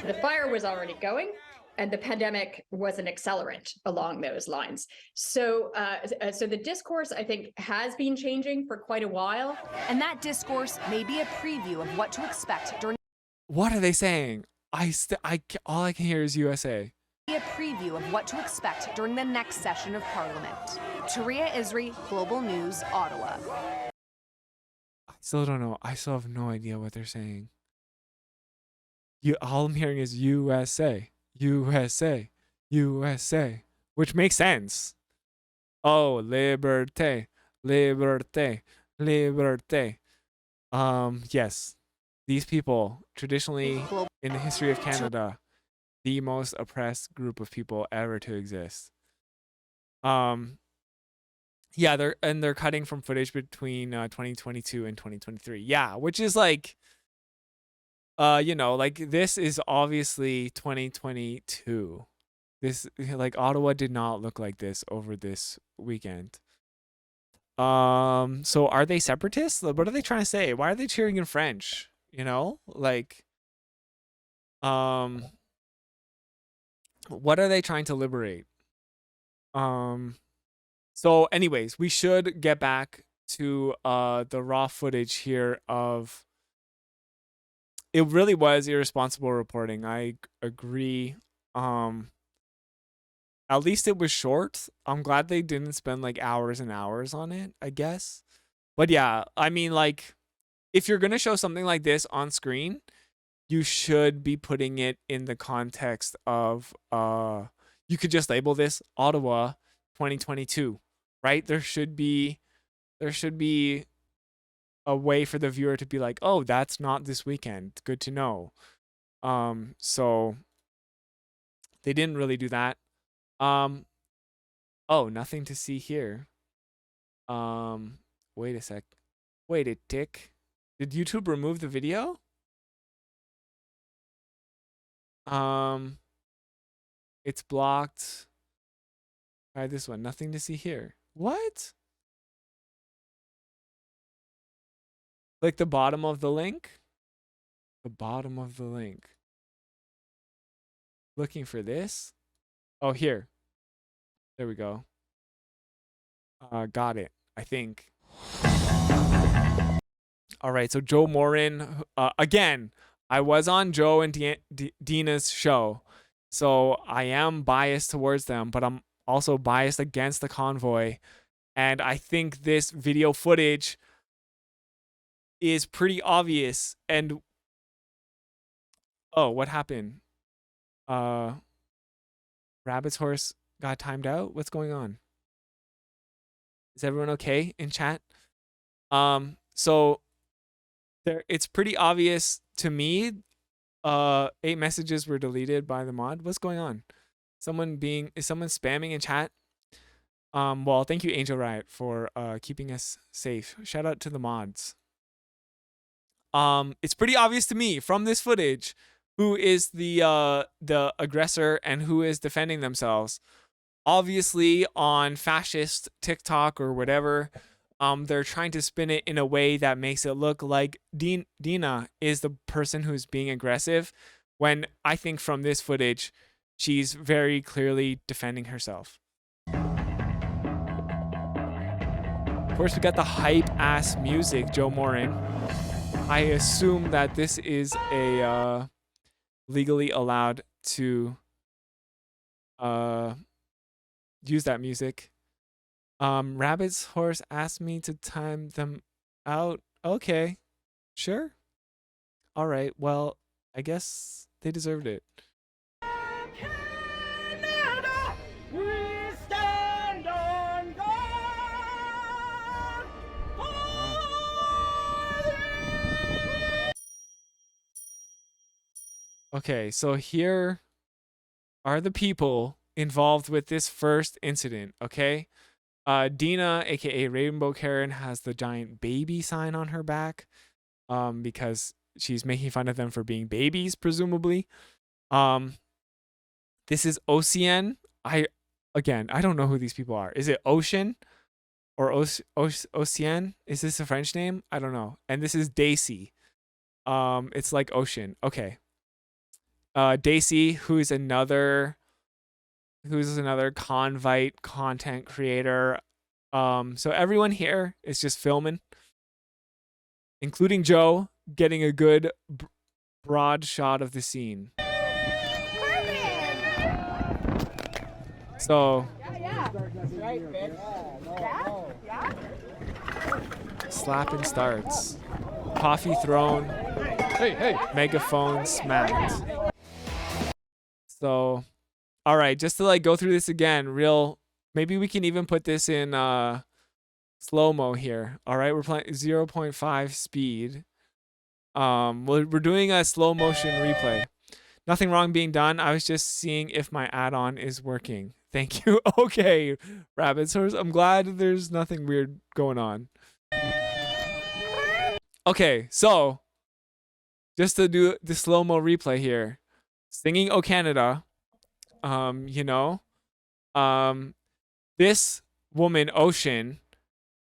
The fire was already going, and the pandemic was an accelerant along those lines. So the discourse, I think, has been changing for quite a while. And that discourse may be a preview of what to expect during. What are they saying? All I can hear is USA. A preview of what to expect during the next session of Parliament. Taria Isri, Global News, Ottawa. I still don't know. I still have no idea what they're saying. All I'm hearing is USA. USA, USA, which makes sense. Oh, liberté, liberté, liberté. Yes, these people, traditionally in the history of Canada, the most oppressed group of people ever to exist. Yeah, they're cutting from footage between 2022 and 2023. Yeah, which is like, you know, like this is obviously 2022. This, like, Ottawa did not look like this over this weekend. So are they separatists? What are they trying to say? Why are they cheering in French? You know, like, what are they trying to liberate? So anyways, we should get back to the raw footage here of. It really was irresponsible reporting. I agree. At least it was short. I'm glad they didn't spend like hours and hours on it, I guess. But yeah, I mean, like, if you're going to show something like this on screen, you should be putting it in the context of, you could just label this Ottawa 2022, right? There should be a way for the viewer to be like, oh, that's not this weekend. Good to know. So they didn't really do that. Oh, nothing to see here. Wait a sec. Wait a tick. Did YouTube remove the video? It's blocked. Try this one. Nothing to see here. What? Like the bottom of the link? The bottom of the link. Looking for this? Oh, here. There we go. Got it, I think. All right, so Joe Morin. Again, I was on Joe and Deana's show, so I am biased towards them, but I'm also biased against the convoy. And I think this video footage is pretty obvious. And oh, what happened? Rabbit's horse got timed out. What's going on? Is everyone okay in chat? So there, it's pretty obvious to me. 8 messages were deleted by the mod. What's going on? Is someone spamming in chat? Well, thank you, Angel Riot, for keeping us safe. Shout out to the mods. It's pretty obvious to me from this footage who is the aggressor and who is defending themselves. Obviously, on fascist TikTok or whatever, they're trying to spin it in a way that makes it look like Deana is the person who's being aggressive, when I think from this footage, she's very clearly defending herself. Of course, we got the hype ass music, Joe Morin. I assume that this is a legally allowed to use that music. Rabbit's horse asked me to time them out. Okay, sure. All right. Well, I guess they deserved it. Okay, so here are the people involved with this first incident, okay? Deana, aka Rainbow Karen, has the giant baby sign on her back, because she's making fun of them for being babies, presumably. This is Ocean. I don't know who these people are. Is it Ocean or Ocean? Is this a French name? I don't know. And this is Daisy. It's like Ocean. Okay. Daisy, who's another convite content creator. So everyone here is just filming, including Joe, getting a good broad shot of the scene. So slapping starts. Coffee thrown. Hey. Megaphone smacked. So, all right, just to like go through this again, maybe we can even put this in slow-mo here. All right, we're playing 0.5 speed. We're doing a slow motion replay. Nothing wrong being done. I was just seeing if my add-on is working. Thank you. Okay, Rabbit Source. I'm glad there's nothing weird going on. Okay, so just to do the slow-mo replay here. Singing "O Canada," this woman, Ocean,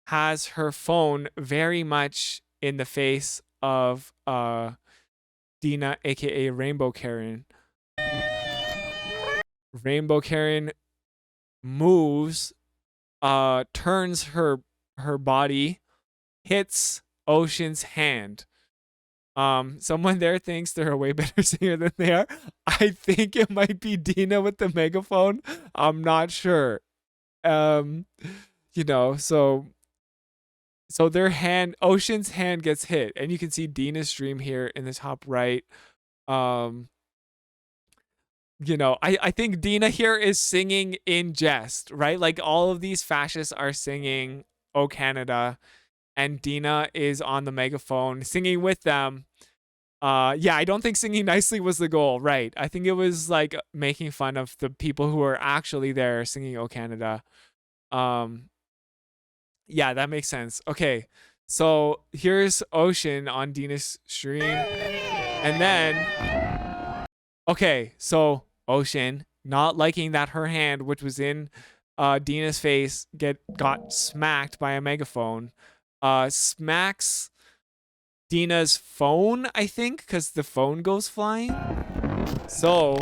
has her phone very much in the face of Deana, aka Rainbow Karen. Rainbow Karen moves, turns her body, hits Ocean's hand. Someone there thinks they're a way better singer than they are. I think it might be Deana with the megaphone. I'm not sure. So their hand, Ocean's hand gets hit, and you can see Deana's stream here in the top right. I think Deana here is singing in jest, right? Like all of these fascists are singing "O Canada," and Deana is on the megaphone singing with them. I don't think singing nicely was the goal, right? I think it was like making fun of the people who are actually there singing "O Canada." That makes sense. Okay, so here's Ocean on Deana's stream, and then so Ocean, not liking that her hand, which was in Deana's face, got smacked by a megaphone. Smacks Deana's phone, I think, because the phone goes flying. So,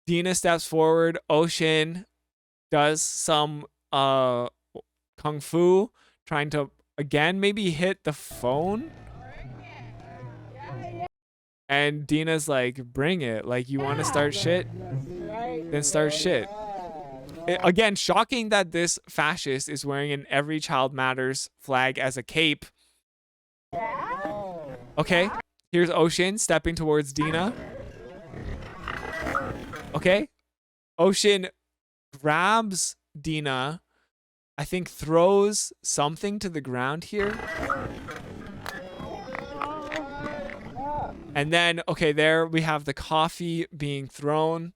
Deana steps forward. Ocean does some kung fu, trying to again maybe hit the phone. And Deana's like, bring it. Like, you want to start shit? Then start shit. Again, shocking that this fascist is wearing an Every Child Matters flag as a cape. Okay, here's Ocean stepping towards Deana. Okay, Ocean grabs Deana, I think throws something to the ground here. And then, there we have the coffee being thrown.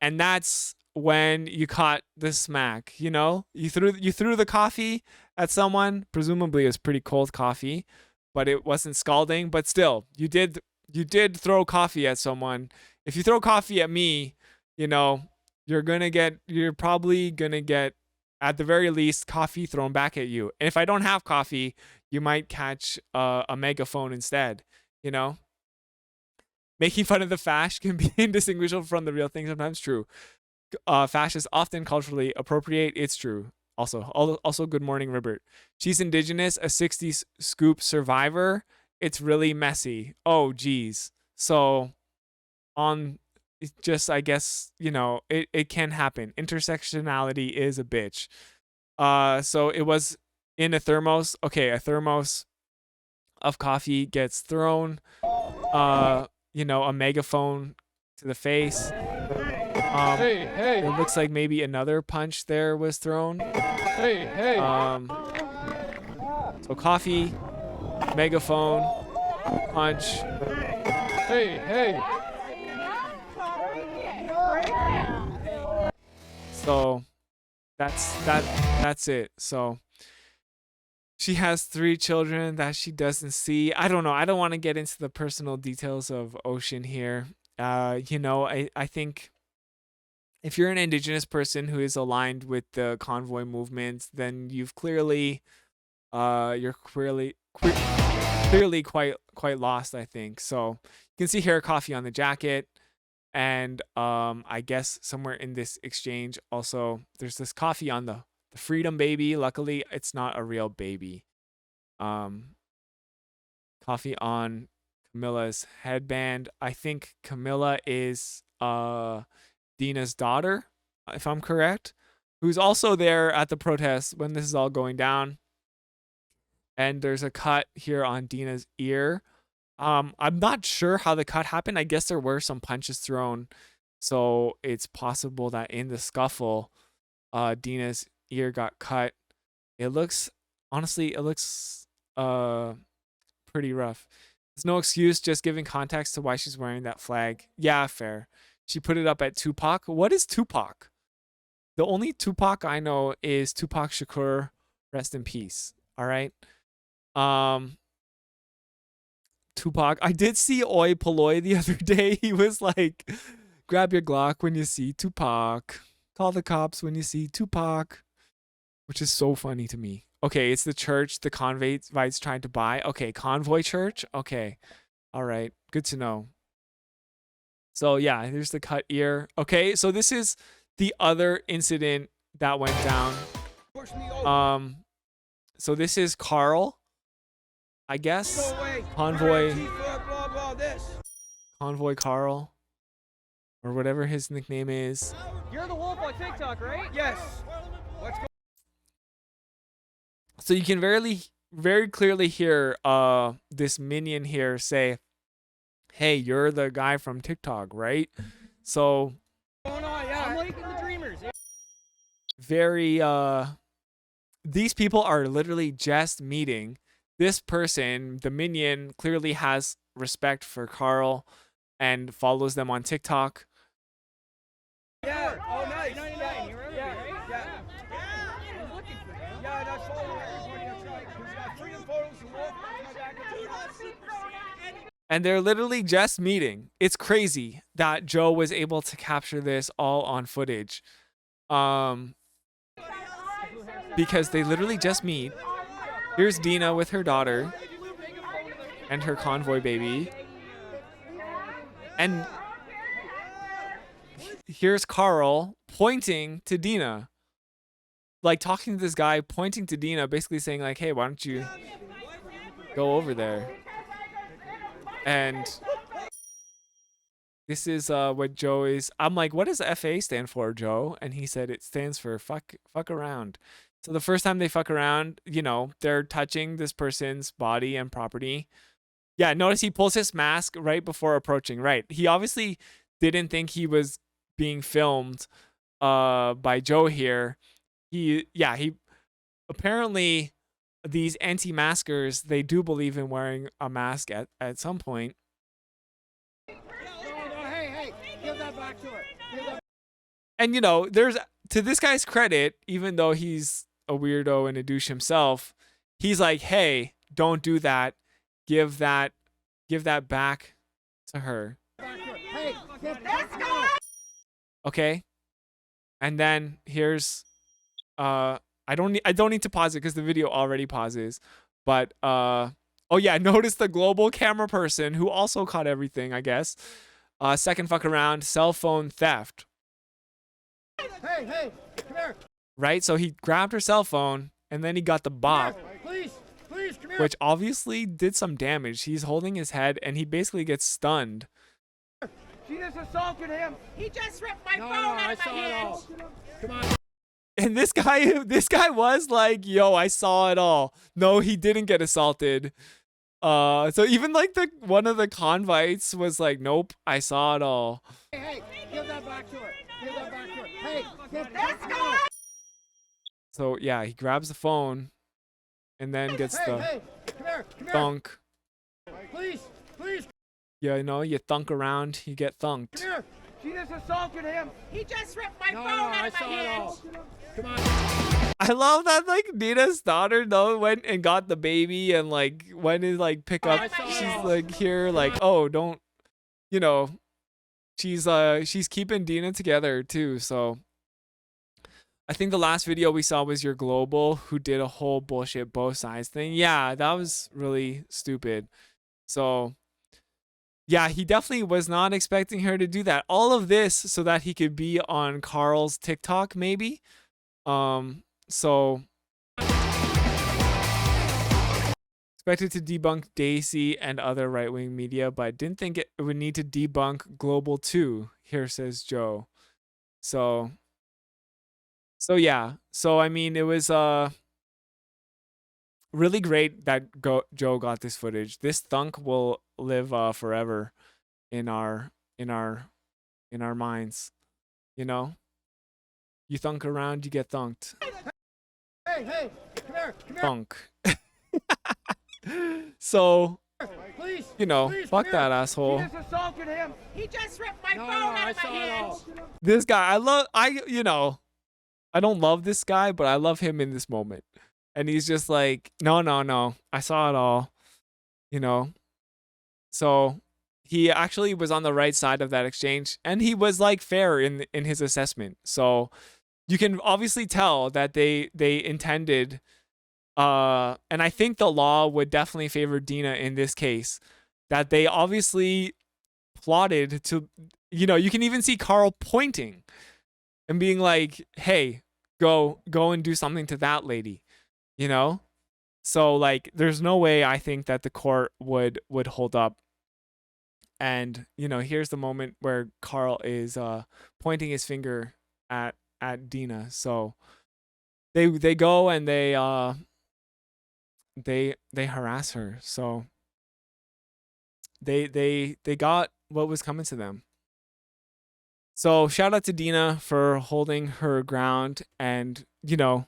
And that's when you caught the smack, you threw the coffee, at someone. Presumably it was pretty cold coffee, but it wasn't scalding. But still, you did throw coffee at someone. If you throw coffee at me, you know, you're probably gonna get, at the very least, coffee thrown back at you. And if I don't have coffee, you might catch a megaphone instead, you know? Making fun of the fash can be indistinguishable from the real thing, sometimes true. Fash is often culturally appropriate. It's true. Also, good morning, Robert. She's indigenous, a 60s scoop survivor. It's really messy. Oh, geez. So, just, I guess, you know, it can happen. Intersectionality is a bitch. So it was in a thermos. Okay, a thermos of coffee gets thrown. You know, a megaphone to the face. It looks like maybe another punch there was thrown. So coffee, megaphone, punch. So that's it. So she has 3 children that she doesn't see. I don't know. I don't want to get into the personal details of Ocean here. You know, I think if you're an indigenous person who is aligned with the convoy movement, then you've clearly you're clearly quite lost, I think. So you can see here coffee on the jacket. And I guess somewhere in this exchange also there's this coffee on the Freedom baby. Luckily, it's not a real baby. Coffee on Camilla's headband. I think Camilla is Deana's daughter, if I'm correct, who's also there at the protest when this is all going down. And there's a cut here on Deana's ear. I'm not sure how the cut happened. I guess there were some punches thrown, so it's possible that in the scuffle, Deana's ear got cut. It looks pretty rough. There's no excuse, just giving context to why she's wearing that flag. Yeah, fair. She put it up at Tupac. What is Tupac? The only Tupac I know is Tupac Shakur. Rest in peace. All right. Tupac. I did see Oi Polloi the other day. He was like, grab your Glock when you see Tupac. Call the cops when you see Tupac. Which is so funny to me. Okay, it's the church the convites trying to buy. Okay, Convoy Church. Okay. All right. Good to know. So yeah, here's the cut ear. Okay, so this is the other incident that went down. So this is Carl, I guess. Convoy Carl, or whatever his nickname is. You're the wolf on TikTok, right? Yes. Let's go. So you can very clearly hear this minion here say, hey, you're the guy from TikTok, right? So I'm liking the dreamers. very these people are literally just meeting. This person, the minion, clearly has respect for Carl and follows them on TikTok. Yeah. Oh, nice. 99. You remember? Yeah. I was looking for you. Yeah, that's following everybody. That's right. Because got freedom photos and wolf. And they're literally just meeting. It's crazy that Joe was able to capture this all on footage. Because they literally just meet. Here's Deana with her daughter and her convoy baby. And here's Carl pointing to Deana. Like talking to this guy, pointing to Deana, basically saying like, hey, why don't you go over there? And this is what Joe is. I'm like, what does FA stand for, Joe? And he said it stands for fuck around. So the first time they fuck around, you know, they're touching this person's body and property. Yeah, notice he pulls his mask right before approaching. Right. He obviously didn't think he was being filmed by Joe here. He apparently these anti-maskers, they do believe in wearing a mask at some point. Hey, give that back to her. And you know, there's, to this guy's credit, even though he's a weirdo and a douche himself, he's like, hey, don't do that. Give that back to her. Hey, get this guy! Okay? And then here's I don't need to pause it because the video already pauses. But oh yeah, notice the global camera person who also caught everything, I guess. Second fuck around, cell phone theft. Hey, come here. Right? So he grabbed her cell phone and then he got the bop, Please, come here. which obviously did some damage. He's holding his head and he basically gets stunned. She just assaulted him. He just ripped my phone out of my hands. Come on. And this guy was like, yo, I saw it all. No, he didn't get assaulted. So even like one of the convites was like, nope, I saw it all. Hey, give that back to her. Give that back to her. Hey, get this guy! So yeah, he grabs the phone and then gets Hey, come here. thunk. Please. Yeah, you know, you thunk around, you get thunked. Come here. She just assaulted him. He just ripped my phone out of my hands. Come on. I love that like Nina's daughter though went and got the baby and like went and like pick up. She's like here like, oh, don't, you know, she's keeping Deana together too. So I think the last video we saw was your global who did a whole bullshit both sides thing. Yeah, that was really stupid. So yeah, he definitely was not expecting her to do that. All of this so that he could be on Carl's TikTok, maybe. So expected to debunk Daisy and other right-wing media, but didn't think it would need to debunk Global too. Here says Joe. So yeah. So I mean, it was really great that Joe got this footage. This thunk will live forever in our minds. You know, you thunk around, you get thunked. Hey, come here. Thunk. So, Please, you know, fuck that asshole. She just assaulted him. He just ripped my phone out of my hands. This guy, I don't love this guy, but I love him in this moment. And he's just like, no, I saw it all, you know. So he actually was on the right side of that exchange, and he was like fair in his assessment. So you can obviously tell that they intended, and I think the law would definitely favor Deana in this case, that they obviously plotted to, you know, you can even see Carl pointing and being like, hey, go and do something to that lady, you know? So like, there's no way I think that the court would hold up. And, you know, here's the moment where Carl is pointing his finger at Deana. So they go and they harass her. So they got what was coming to them. So shout out to Deana for holding her ground. And, you know,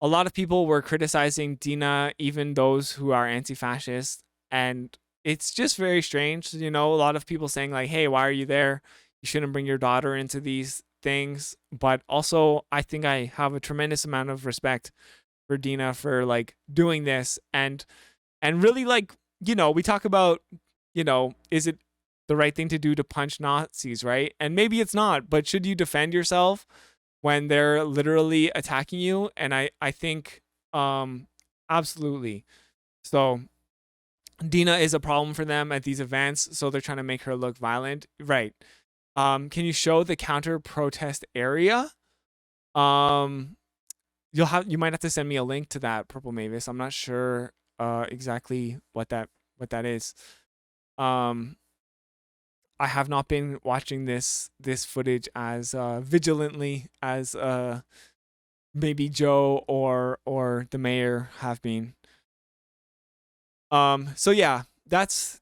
a lot of people were criticizing Deana, even those who are anti-fascist. And it's just very strange. You know, a lot of people saying like, hey, why are you there? You shouldn't bring your daughter into these things. But also, I think I have a tremendous amount of respect for Deana for like doing this and really like, you know, we talk about, you know, is it the right thing to do to punch Nazis, right? And maybe it's not, but should you defend yourself when they're literally attacking you? And I think absolutely. So Deana is a problem for them at these events, so they're trying to make her look violent, right? Can you show the counter protest area? You might have to send me a link to that, Purple Mavis. I'm not sure exactly what that is. I have not been watching this footage as vigilantly as maybe Joe or the mayor have been. So yeah, that's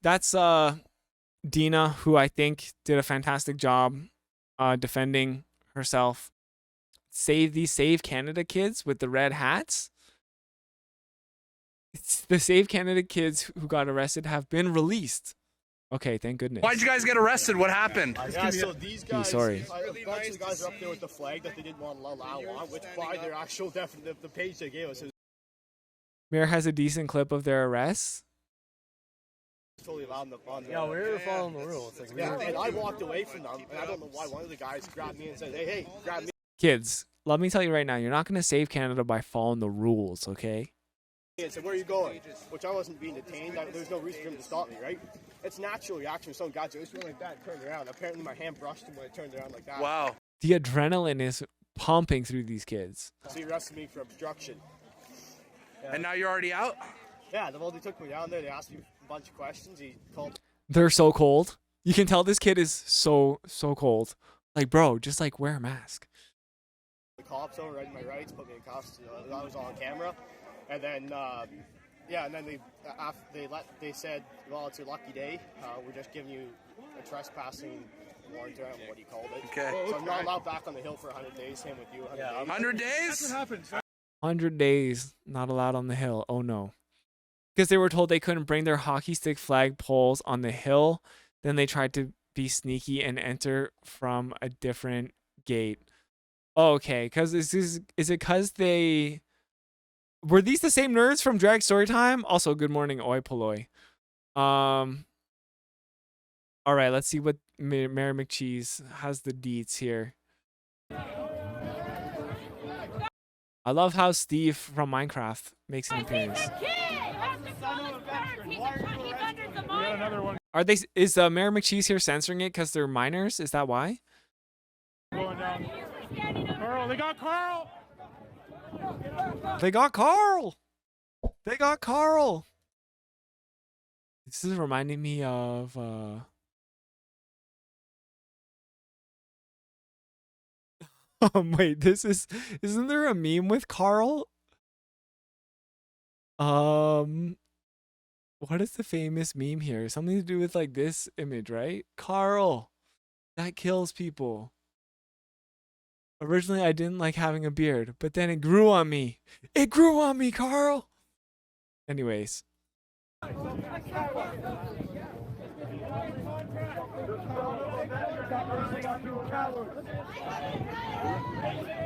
Deana, who I think did a fantastic job defending herself. Save Canada kids with the red hats. It's the Save Canada kids who got arrested have been released. Okay, thank goodness. Why'd you guys get arrested? What happened? Yeah, so these guys, sorry. a bunch of the guys are up there with the flag that they didn't want to allow on, which by their actual the page they gave us is Mayor has a decent clip of their arrests. totally allowed on the Yeah, we were following the rules. Like, and I walked away from them, and I don't know why one of the guys grabbed me and said, hey, grab me. Kids, let me tell you right now, you're not going to save Canada by following the rules, okay? And said, where are you going? Which I wasn't being detained. There's no reason for him to stop me, right? It's natural reaction. Some guys just went like that and turned around. Apparently my hand brushed him when I turned around like that. Wow. The adrenaline is pumping through these kids. So he arrested me for obstruction. Yeah. And now you're already out? Yeah, they took me down there. They asked me a bunch of questions. He called. They're so cold. You can tell this kid is so cold. Like, bro, just like wear a mask. The cops overriding my rights, put me in cuffs. I was on camera. And then, and then they said, well, it's your lucky day. We're just giving you a trespassing warrant. I don't know what you called it. Okay. So I'm not allowed back on the hill for 100 days. Same with you. 100 days? That's what happens. 100 days, not allowed on the hill. Oh no. Because they were told they couldn't bring their hockey stick flag poles on the hill. Then they tried to be sneaky and enter from a different gate. Oh, okay, because is it because they... Were these the same nerds from Drag Storytime? Also, good morning, oi polloi. All right, let's see what Mayor McCheese has the deets here. I love how Steve from Minecraft makes an appearance. Are they? Is Mayor McCheese here censoring it because they're minors? Is that why? Going down. Carl, they got Carl. They got Carl. They got Carl. This is reminding me of wait, isn't there a meme with Carl? What is the famous meme here? Something to do with like this image, right? Carl. That kills people. Originally, I didn't like having a beard, but then it grew on me. It grew on me, Carl. Anyways.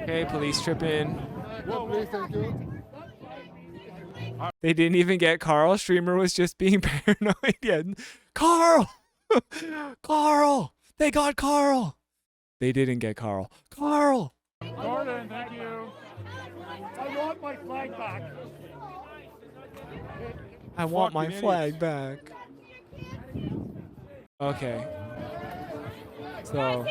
Okay, police tripping. They didn't even get Carl. Streamer was just being paranoid. Yeah. Carl! Carl! They got Carl! They didn't get Carl. Carl! Gordon, thank you. I want my flag back. I want my flag back. Okay. So,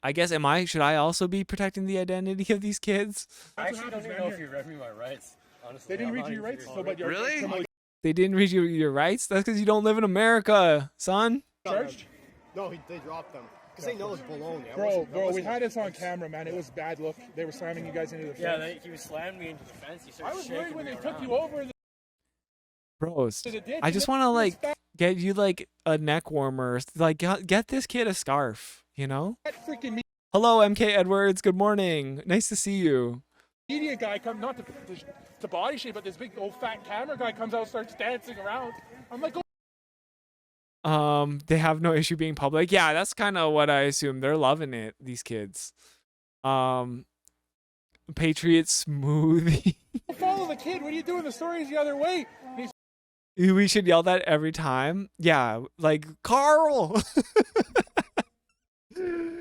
I guess should I also be protecting the identity of these kids? I actually don't even know if you read me my rights. Honestly, they didn't read you your rights. So, but really? They didn't read your rights? That's because you don't live in America, son. Charged? No, they dropped them. Because they know it's Bologna. Bro, we had this on camera, man. It was bad look. They were slamming you guys into the fence. Yeah, he was slamming me into the fence. He started I was shaking worried when me they around. took you over. Bros, I just want to like get you like a neck warmer. Like get this kid a scarf, you know? That freaking Hello, MK Edwards. Good morning. Nice to see you. media guy comes, not to body shape, but this big old fat camera guy comes out, starts dancing around. I'm like, They have no issue being public. Yeah, that's kind of what I assume. They're loving it, these kids. Patriot smoothie. follow the kid. What are you doing? The story's the other way. We should yell that every time. Yeah, like Carl.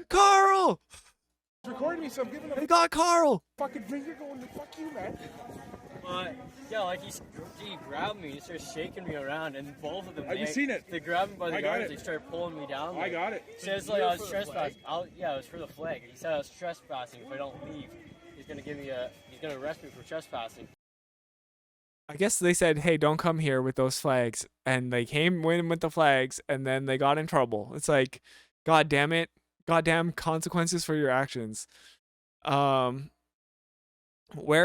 Carl. Recording me, so I'm giving them. They got Carl. Fucking finger going, fuck you, man. Yeah, like he grabbed me, he started shaking me around, and both of them. Have you seen it? They grabbed me by the I got arms, it. they started pulling me down. I got it. Says like I was trespassing. Yeah, it was for the flag. He said I was trespassing. If I don't leave, he's gonna arrest me for trespassing. I guess they said, hey, don't come here with those flags. And they came in with the flags, and then they got in trouble. It's like, God damn it. Goddamn consequences for your actions. Where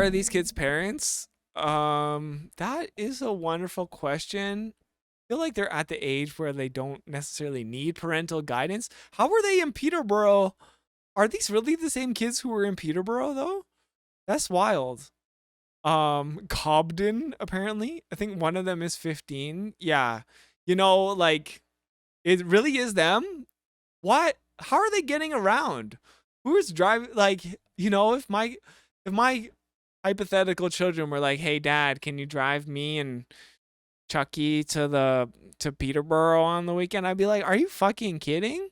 are these kids' parents? That is a wonderful question. I feel like they're at the age where they don't necessarily need parental guidance. How were they in Peterborough? Are these really the same kids who were in Peterborough, though? That's wild. Cobden, apparently. I think one of them is 15. Yeah. You know, like, It really is them? What? How are they getting around? Who's driving? Like, you know, if my hypothetical children were like, "Hey, Dad, can you drive me and Chucky to Peterborough on the weekend?" I'd be like, "Are you fucking kidding?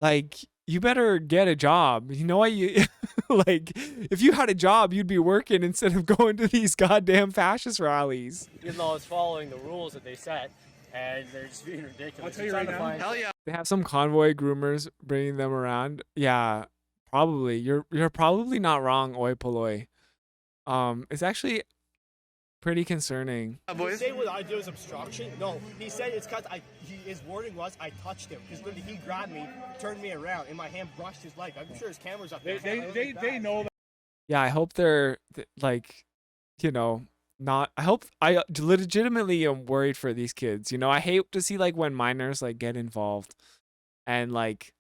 Like, you better get a job. You know what? You like, if you had a job, you'd be working instead of going to these goddamn fascist rallies." Even though it's following the rules that they set, and they're just being ridiculous. I'll tell you right now. Hell yeah. They have some convoy groomers bringing them around. Yeah, probably. You're probably not wrong, oi polloi. It's actually pretty concerning. Did he say what I did was obstruction? No, he said it's because his wording was I touched him. Because literally he grabbed me, turned me around, and my hand brushed his leg. I'm sure his camera's up there. They know that. Yeah, I hope they're like, you know, not. I legitimately am worried for these kids. You know, I hate to see like when minors like get involved, and like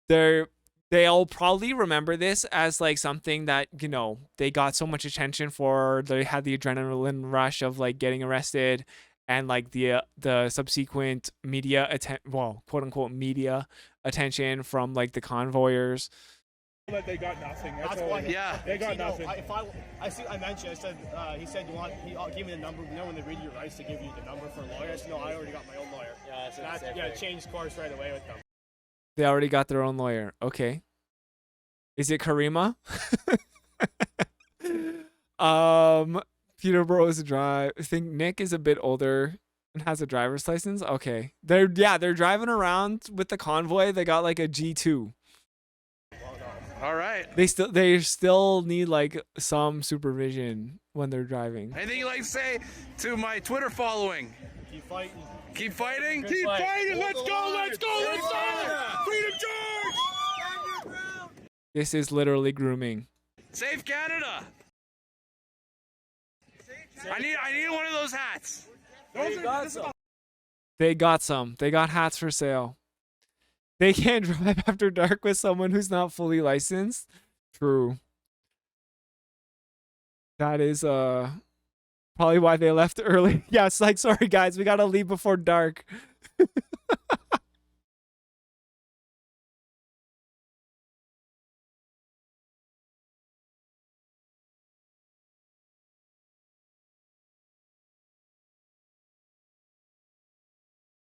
they'll probably remember this as like something that, you know, they got so much attention for. They had the adrenaline rush of like getting arrested, and like the subsequent media quote unquote media attention from like the convoyers. That they got nothing. That's why. They got nothing. I mentioned. I said. He said you want. He gave me the number. You know when they read your rights, they give you the number for a lawyer. I said no. I already got my own lawyer. Yeah, changed course right away with them. They already got their own lawyer. Okay. Is it Karima? Peterborough's a drive. I think Nick is a bit older and has a driver's license. Okay. They're driving around with the convoy. They got like a G2. All right. They still need like some supervision when they're driving. Anything you like to say to my Twitter following? Keep fighting. Keep fighting? Keep fighting. Let's go. Let's go. Let's go. Freedom charge. This is literally grooming. Save Canada. I need one of those hats. They got some. They got hats for sale. They can't drive after dark with someone who's not fully licensed. True. That is probably why they left early. Yeah, it's like, sorry guys, we gotta leave before dark.